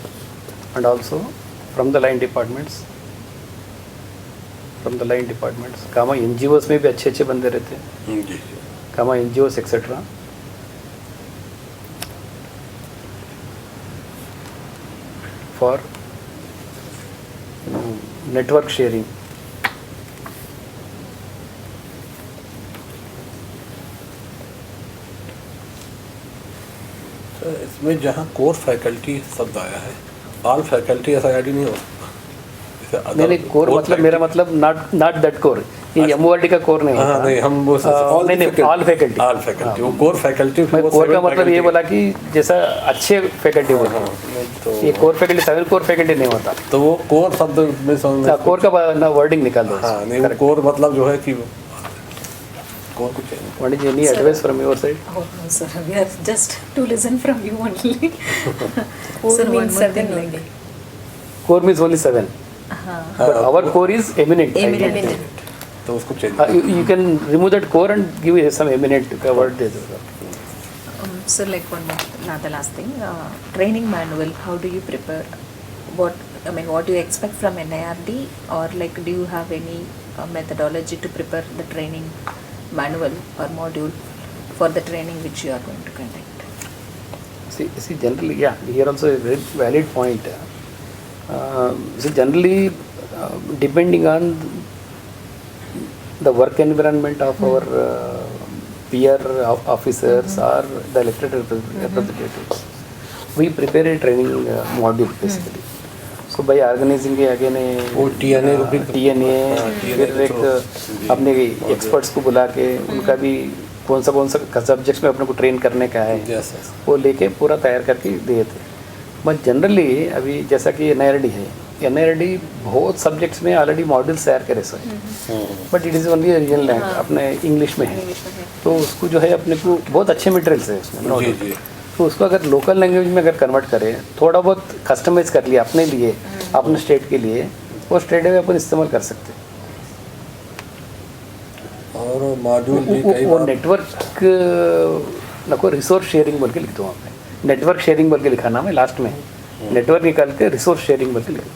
and also from the line departments comma NGOs में भी अच्छे बंदे रहते हैं, जी comma NGOs etcetera. For network sharing. इसमें जहाँ core faculty शब्द आया है, ऑल फैकल्टी SIRD नहीं हो. नहीं कोर मतलब मेरा मतलब नॉट दैट कोर, ये MORD का कोर नहीं होता. नहीं हम वो ऑल फैकल्टी. वो कोर फैकल्टी. कोर का मतलब ये बोला कि जैसा अच्छे फैकल्टी बोला, तो ये कोर फैकल्टी 7 कोर फैकल्टी नहीं होता. तो वो कोर शब्द में समझ कोर का ना वर्डिंग निकाल दो. हाँ नहीं कोर मतलब जो है कि कोर कुछ है. What is any advice from your side? Oh no, sir. We are just to listen from you only. Core Sir, one means more 7 thing, only. Core means only 7. But our core is eminent. Eminent. तो उसको change You can remove that core and give some eminent word there. So like one more, the last thing, training manual. How do you prepare? What do you expect from NIRD, or like do you have any methodology to prepare the training manual or module for the training which you are going to conduct? See generally, yeah, here also a very valid point. See generally, depending on the work environment of our peer officers or the elected representatives. We prepare a training module basically. So by organizing again वो TNA को भी TNA TNA फिर एक अपने experts को बुला के उनका भी कौन सा सब्जेक्ट्स में अपने को ट्रेन करने का है Yes, yes. वो लेके पूरा तैयार करके दिए थे. बट जनरली अभी जैसा कि NIRD है, NIRD बहुत सब्जेक्ट्स में ऑलरेडी मॉड्यूल्स तैयार करे सो है, but it is only regional language अपने इंग्लिश में है. तो उसको जो है अपने को बहुत अच्छे मटेरियल्स है उसमें no जी doubt. जी. तो उसको अगर लोकल लैंग्वेज में अगर कन्वर्ट करें, थोड़ा बहुत कस्टमाइज कर लिया अपने लिए, अपने स्टेट के लिए, वो स्टेट में अपन इस्तेमाल कर सकते हैं. और मॉड्यूल भी कई वो बार नेटवर्क नको रिसोर्स शेयरिंग बोल के लिख दो वहाँ पे. नेटवर्क शेयरिंग बोल के लिखा नाम है लास्ट में, नेटवर्क निकाल के रिसोर्स शेयरिंग बोल के लिख दो.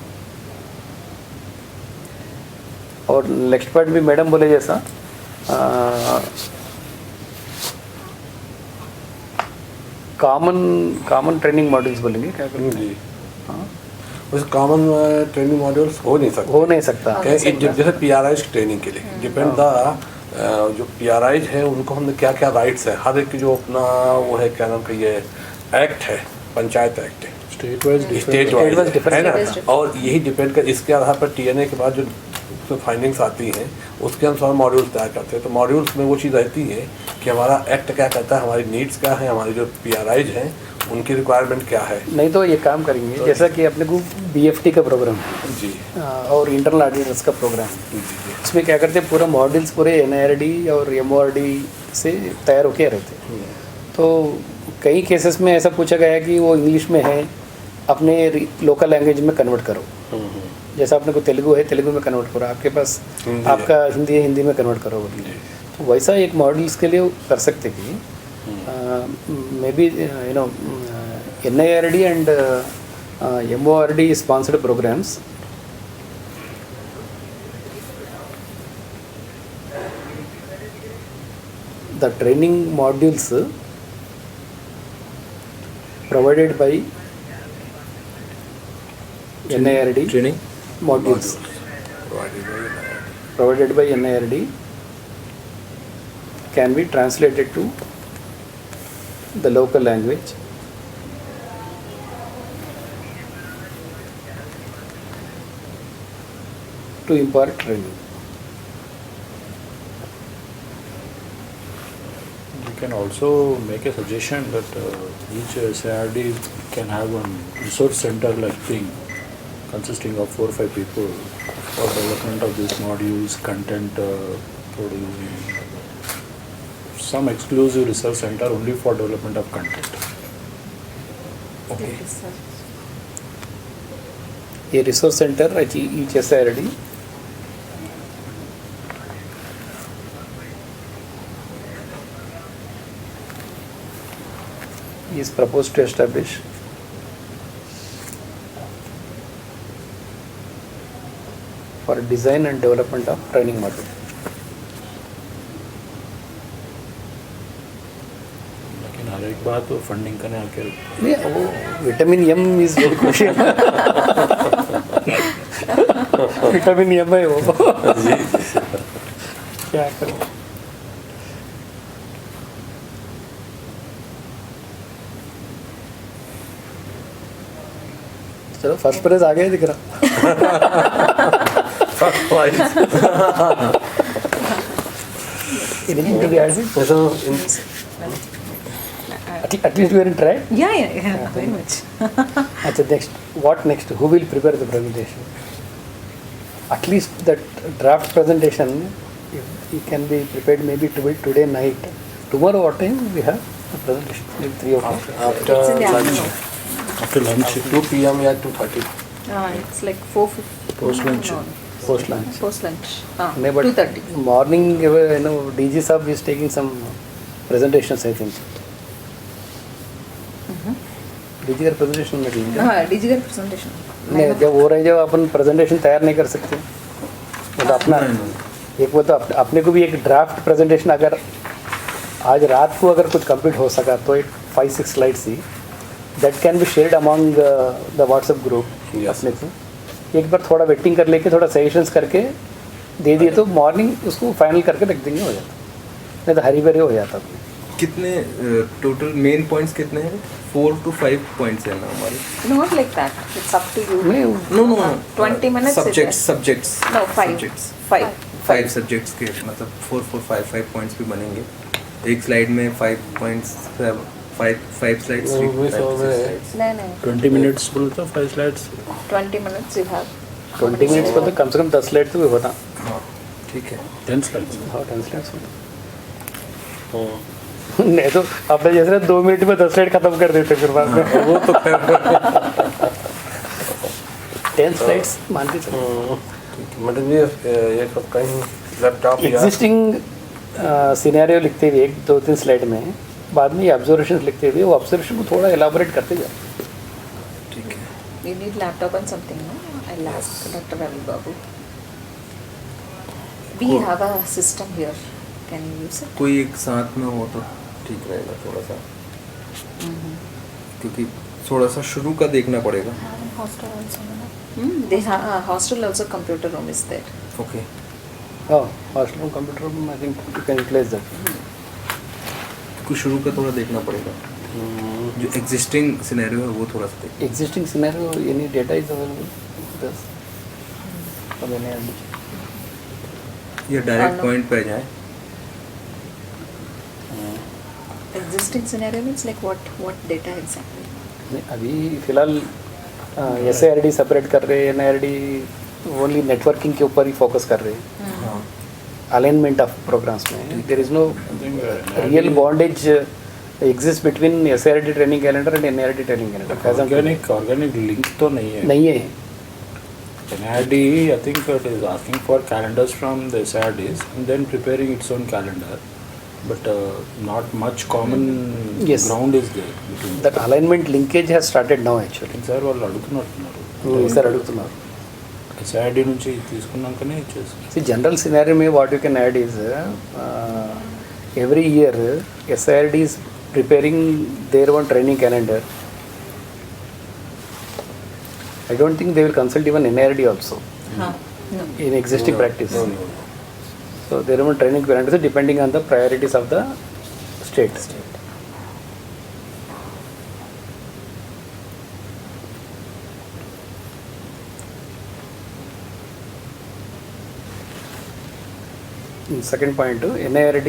और नेक्स्ट पार्ट भी मैडम बोले जैसा कॉमन ट्रेनिंग मॉड्यूल्स बोलेंगे क्या करेंगे. जी. उस कॉमन ट्रेनिंग मॉड्यूल्स हो नहीं सकते. हो नहीं सकता. जैसे PRIs ट्रेनिंग के लिए डिपेंड द जो PRIs है उनको हमने क्या क्या राइट्स है, हर एक जो अपना वो है क्या नाम का ये एक्ट है, पंचायत एक्ट है, State wise state different. Wise है ना. different. और यही डिपेंड कर इसके आधार पर TNA के बाद जो फाइंडिंग्स आती हैं उसके अनुसार मॉड्यूल्स तैयार करते हैं. तो मॉड्यूल्स में वो चीज़ रहती है कि हमारा एक्ट क्या कहता है, हमारी नीड्स क्या है, हमारी जो PRIs हैं उनकी रिक्वायरमेंट क्या है. नहीं तो ये काम करेंगे जैसा कि अपने को BFT का प्रोग्राम है जी और इंटरनल ऑडिटर्स का प्रोग्राम है. जी जी. इसमें क्या करते हैं पूरा मॉडल्स पूरे NIRD और MORD से तैयार होके रहते हैं. तो कई केसेस में ऐसा पूछा गया है कि वो इंग्लिश में है, अपने लोकल लैंग्वेज में कन्वर्ट करो. जैसा अपने को तेलुगु है, तेलुगु में कन्वर्ट करो. आपके पास हिंदी है. आपका हिंदी है, हिंदी में कन्वर्ट करो बोलिए. तो वैसा एक मॉडल्स के लिए कर सकते कि may be you know NIRD and MORD sponsored programmes the training modules provided by NIRD Training modules provided by NIRD can be translated to the local language to impart training. You can also make a suggestion that each SIRD can have one resource center like thing consisting of 4 or 5 people for development of these modules, content producing, some exclusive research center only for development of content. Okay. A resource center at each SIRD is proposed to establish for design and development of training module. लेकिन हर एक बात तो funding करने आके नहीं, वो vitamin M is very crucial. Vitamin M है वो. क्या करें. चलो फर्स्ट प्राइज आ गया दिख रहा. Anything to be added? At least we are in try. Yeah, very much. अच्छा, next, what next? Who will prepare the presentation? At least that draft presentation, it can be prepared maybe today night. Tomorrow what time we have the presentation? Maybe 3 o'clock. After It's in the lunch, after lunch 2 p.m. या 2:30. It's like 4:50. Post lunch. Post lunch. Post lunch. No, but 2:30. morning, DG Sahab is taking some presentations, I think. DG का presentation में देंगे. Digital presentation. नहीं, जब हो रही, जब अपन presentation तैयार नहीं कर सकते, मतलब अपना एक वो तो अपने को भी एक ड्राफ्ट प्रेजेंटेशन अगर आज रात को अगर कुछ कंप्लीट हो सका तो एक 5-6 slides he that can be shared among the WhatsApp group. Yes. अपने को एक बार थोड़ा वेटिंग कर लेके थोड़ा सजेशंस करके दे दिए तो मॉर्निंग उसको फाइनल करके रख देंगे, हो जाता, नहीं तो हरी भरी हो जाता। कितने टोटल मेन पॉइंट्स कितने हैं? 4 to 5 पॉइंट्स है ना हमारे? Not like that. It's up to you. नहीं, No. 20 minutes is Subjects. No, 5. Subjects. 5. 5 subjects के मतलब 4 5 पॉइंट्स भी बनेंगे। एक स्लाइड में 5 पॉइंट्स, 5 स्लाइड्स, वो भी सौ में No. 20 minutes बोले तो 5 slides. 20 minutes you have. 20 minutes पर तो कम से कम 10 स्लाइड तो होता। हाँ ठीक है। 10 slides. हाँ 10 स्लाइड्स होता। हाँ, नहीं तो अपने जैसे 2 मिनट में 10 स्लाइड खत्म कर देते फिर बाद में। वो तो 10 स्लाइड्स मान के चलो। मतलब ये सब कहीं लैपटॉप या एग्जिस्टिंग सिनेरियो लिखते हुए 1-2-3 स्लाइड में, बाद में ये ऑब्जर्वेशन लिखते हुए वो ऑब्जर्वेशन को थोड़ा एलाबोरेट करते जाओ। ठीक है। You need laptop and something, no? I'll ask Dr. Ravi Babu. We have a system here. Can you use it? कोई एक साथ में हो तो ठीक रहेगा थोड़ा सा, क्योंकि थोड़ा सा शुरू का देखना पड़ेगा। Hostel also, no? They have hostel also computer room is there. Okay. हाँ hostel room computer room I think you can utilise that. कुछ शुरू का थोड़ा देखना पड़ेगा, जो एग्जिस्टिंग सिनेरियो है वो थोड़ा सा देखना। Existing scenario any data is available बस अब एनआईआरडी या डायरेक्ट पॉइंट पे जाए। Existing scenario means like what data exactly? नहीं अभी फिलहाल एसआईआरडी सेपरेट कर रहे हैं, एनआईआरडी ओनली नेटवर्किंग के ऊपर ही फोकस कर रहे हैं। हाँ अलाइनमेंट ऑफ प्रोग्राम्स में there is no real bondage exists between SIRD training calendar and NIRD training calendar. As of today, organic link तो नहीं है। नहीं है। NIRD, I think it is asking for calendars from the SIRDs and then preparing its own calendar, but not much common Yes. ground is there between That alignment linkage has started now actually. Sir వాళ్ళు అడుగుతున్నారు sir అడుగుతున్నారు. SIRD నుంచి తీసుకున్నాకనే ఇచ్చేసి See, general scenario में what you can add is every year SIRD is preparing their own training calendar. I don't think they will consult even NIRD also No. in existing practice. So their own training calendar is depending on the priorities of the state. Second point, NIRD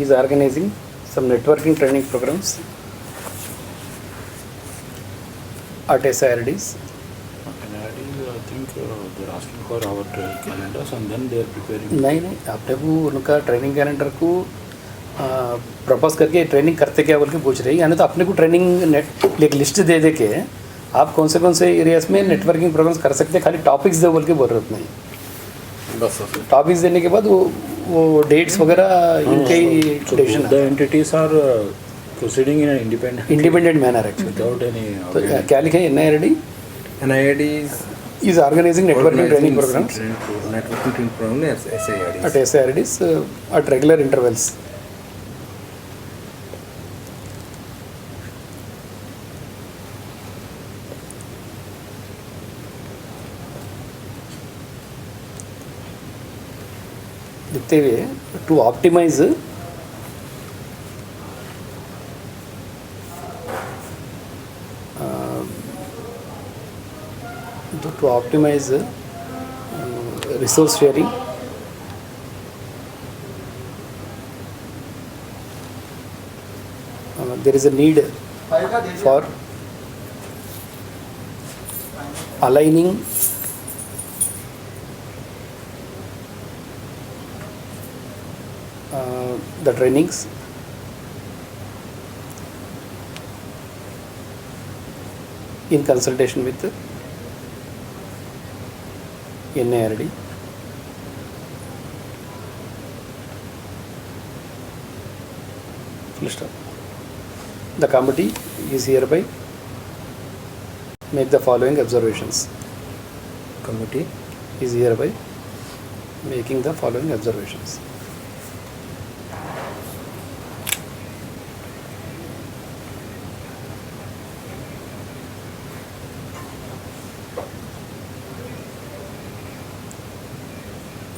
is organizing some networking training programs at SIRDs. NIRD, I think they're asking for our calendars and then they are preparing. नहीं अपने को उनका training calendar को propose करके training करते क्या बोल के पूछ रही है, यानी तो अपने को ट्रेनिंग एक लिस्ट दे के आप कौन से एरियाज में नेटवर्किंग प्रोग्राम्स कर सकते हैं, खाली टॉपिक्स दे बोल के बोल रहे नहीं। बस टॉपिक्स देने के बाद वो डेट्स वगैरह इनके ही decision The entities are proceeding in an independent manner actually. without any. तो क्या लिखे हैं NIRD NIRD is organizing networking training programs networking training program as SIRD. at SIRDs at regular intervals. लिखते हुए to optimize resource sharing, there is a need for aligning the trainings in consultation with NIRD. Full stop. The committee is hereby make the following observations. Committee Is hereby making the following observations.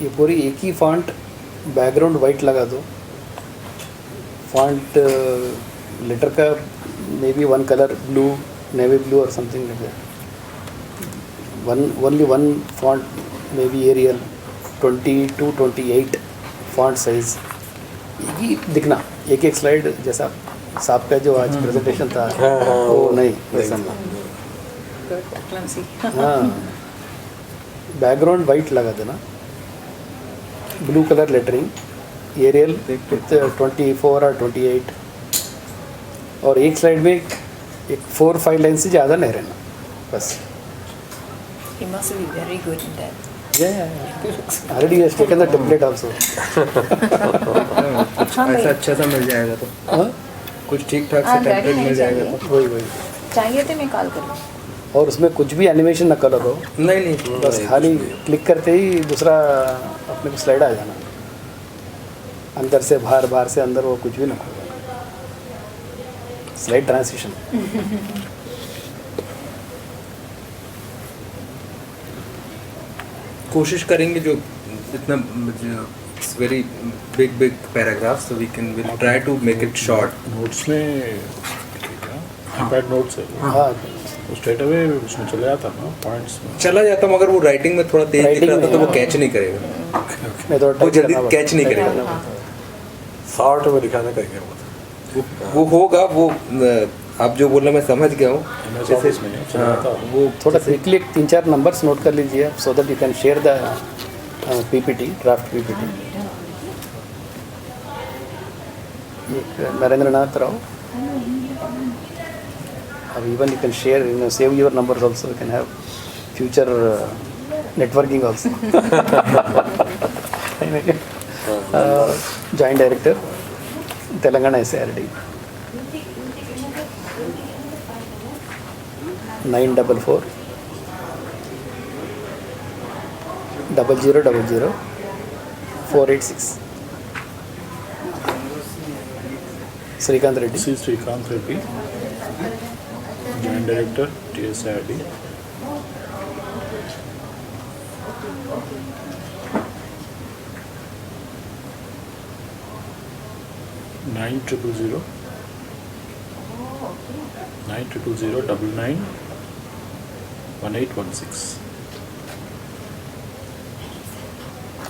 ये पूरी एक ही font background white लगा दो, font letter का may be one colour blue, navy blue or something like that, only one font may be Arial 20 to 28 font size, एक ही दिखना, एक एक स्लाइड जैसा साहब का जो आज प्रेजेंटेशन था वो नहीं वैसा ना। Good, clumsy. हाँ, बैकग्राउंड वाइट लगा देना, blue colour lettering, Arial with 24 और 28, और एक स्लाइड में एक 4-5 लाइन से ज़्यादा नहीं रहना बस। He must be very good in that. Already has taken the template also. ऐसा अच्छा सा मिल जाएगा तो हाँ, कुछ ठीक ठाक हाँ, से गाड़ी टेम्पलेट नहीं मिल जाएगा चाहिए। तो वही चाहिए तो मैं कॉल करूँ। और उसमें कुछ भी एनिमेशन ना कलर हो, नहीं नहीं बस खाली क्लिक करते ही दूसरा अपने को स्लाइड आ जाना, अंदर से बाहर, बाहर से अंदर, वो कुछ भी ना होगा, स्लाइड ट्रांजिशन। कोशिश करेंगे जो इतना very big big paragraph, so we can will try to make it short. Notes में iPad नोट्स है हाँ, वो स्ट्रेट अवे उसमें चले जाता ना पॉइंट्स में। चला जाता मगर वो राइटिंग में थोड़ा तेज दिख Writing रहा था तो में, वो कैच नहीं करेगा, मैं तो वो जल्दी कैच नहीं करेगा। शॉर्ट में दिखाने का क्या होता वो होगा, वो आप जो बोल रहे मैं समझ गया हूँ। MS ऑफिस में चला जाता हाँ, है। वो थोड़ा क्विकली 3-4 नंबर्स नोट कर लीजिए आप, so that you can share the PPT, draft PPT. एक नरेंद्र नाथ राव, अब even you can share, you know, save your numbers also, you can have future networking also. Joint director Telangana SIRD 944 0000 486 Srikanth Reddy. C. Srikanth Reddy, Joint Director, TSIRD. Nine triple zero 99 1816.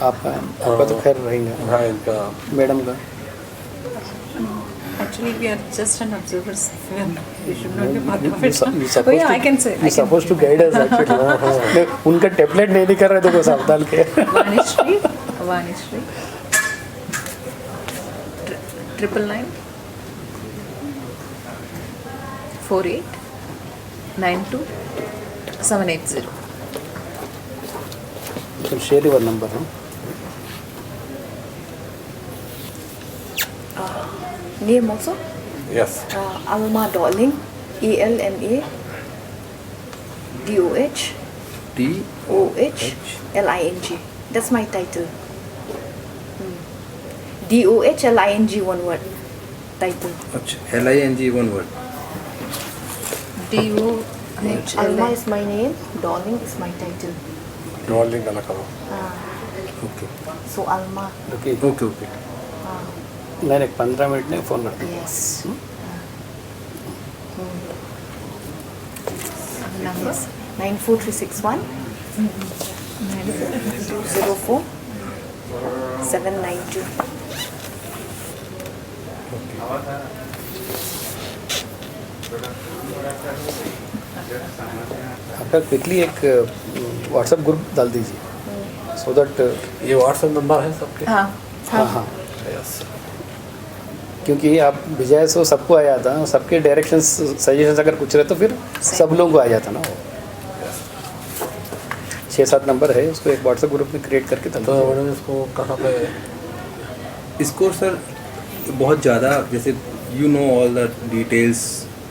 आपका तो खैर रहेगा, है। हाँ, इनका madam का Actually, we are just an observers. We should not be part You- of you it. su- you Oh supposed yeah, to- I can say. you supposed to guide us actually। नहीं, उनका template नहीं दिखा रहे थे को साफ डाल के। Vanishri, Vanishri, 999 48 92 780. You can share your number, huh? Name also? Yes Alma Dolling, ALMA DOH OHLING. That's my title. DOHLING, one word. Title. अच्छा LING one word। Alma is my name, Dolling is my title. ड्रॉलिंग का करो। Okay So Alma, Okay. Okay okay नहीं 15 minute में phone करते हैं। yes. Numbers? 94361 204 792. आपका quickly एक WhatsApp group डाल दीजिए, सो दैट ये व्हाट्सएप नंबर है सबके। हाँ हाँ हाँ, यस क्योंकि आप विजय सो सबको आ जाता, सबके डायरेक्शंस सजेशंस अगर कुछ रहे तो फिर सब लोगों को आ जाता ना वो। 6-7 नंबर है, उसको एक व्हाट्सएप ग्रुप में क्रिएट करके डाल तो दीजिए। मैडम इसको कहाँ पे इसको सर बहुत ज़्यादा जैसे you know all the details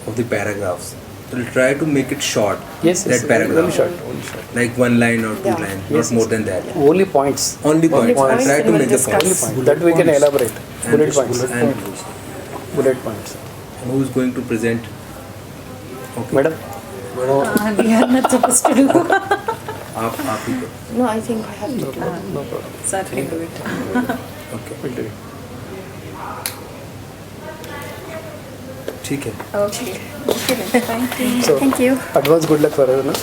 of the paragraphs, तो try to make it short Yes, that only paragraph short. like one line or two Yeah. lines, Yes, not more yes. than that. Only points Only points. points Try and to we'll make the discuss. points. Only that we can elaborate. And Bullet just points. and Bullet points. who is going to present? Okay. Madam we are not supposed to do. आप ही करो। No, I think I have to do it. No problem. Sir can do it. Okay We'll do it. ठीक है। Okay. Okay then. Thank you. So, Thank you. advance good luck for her, no?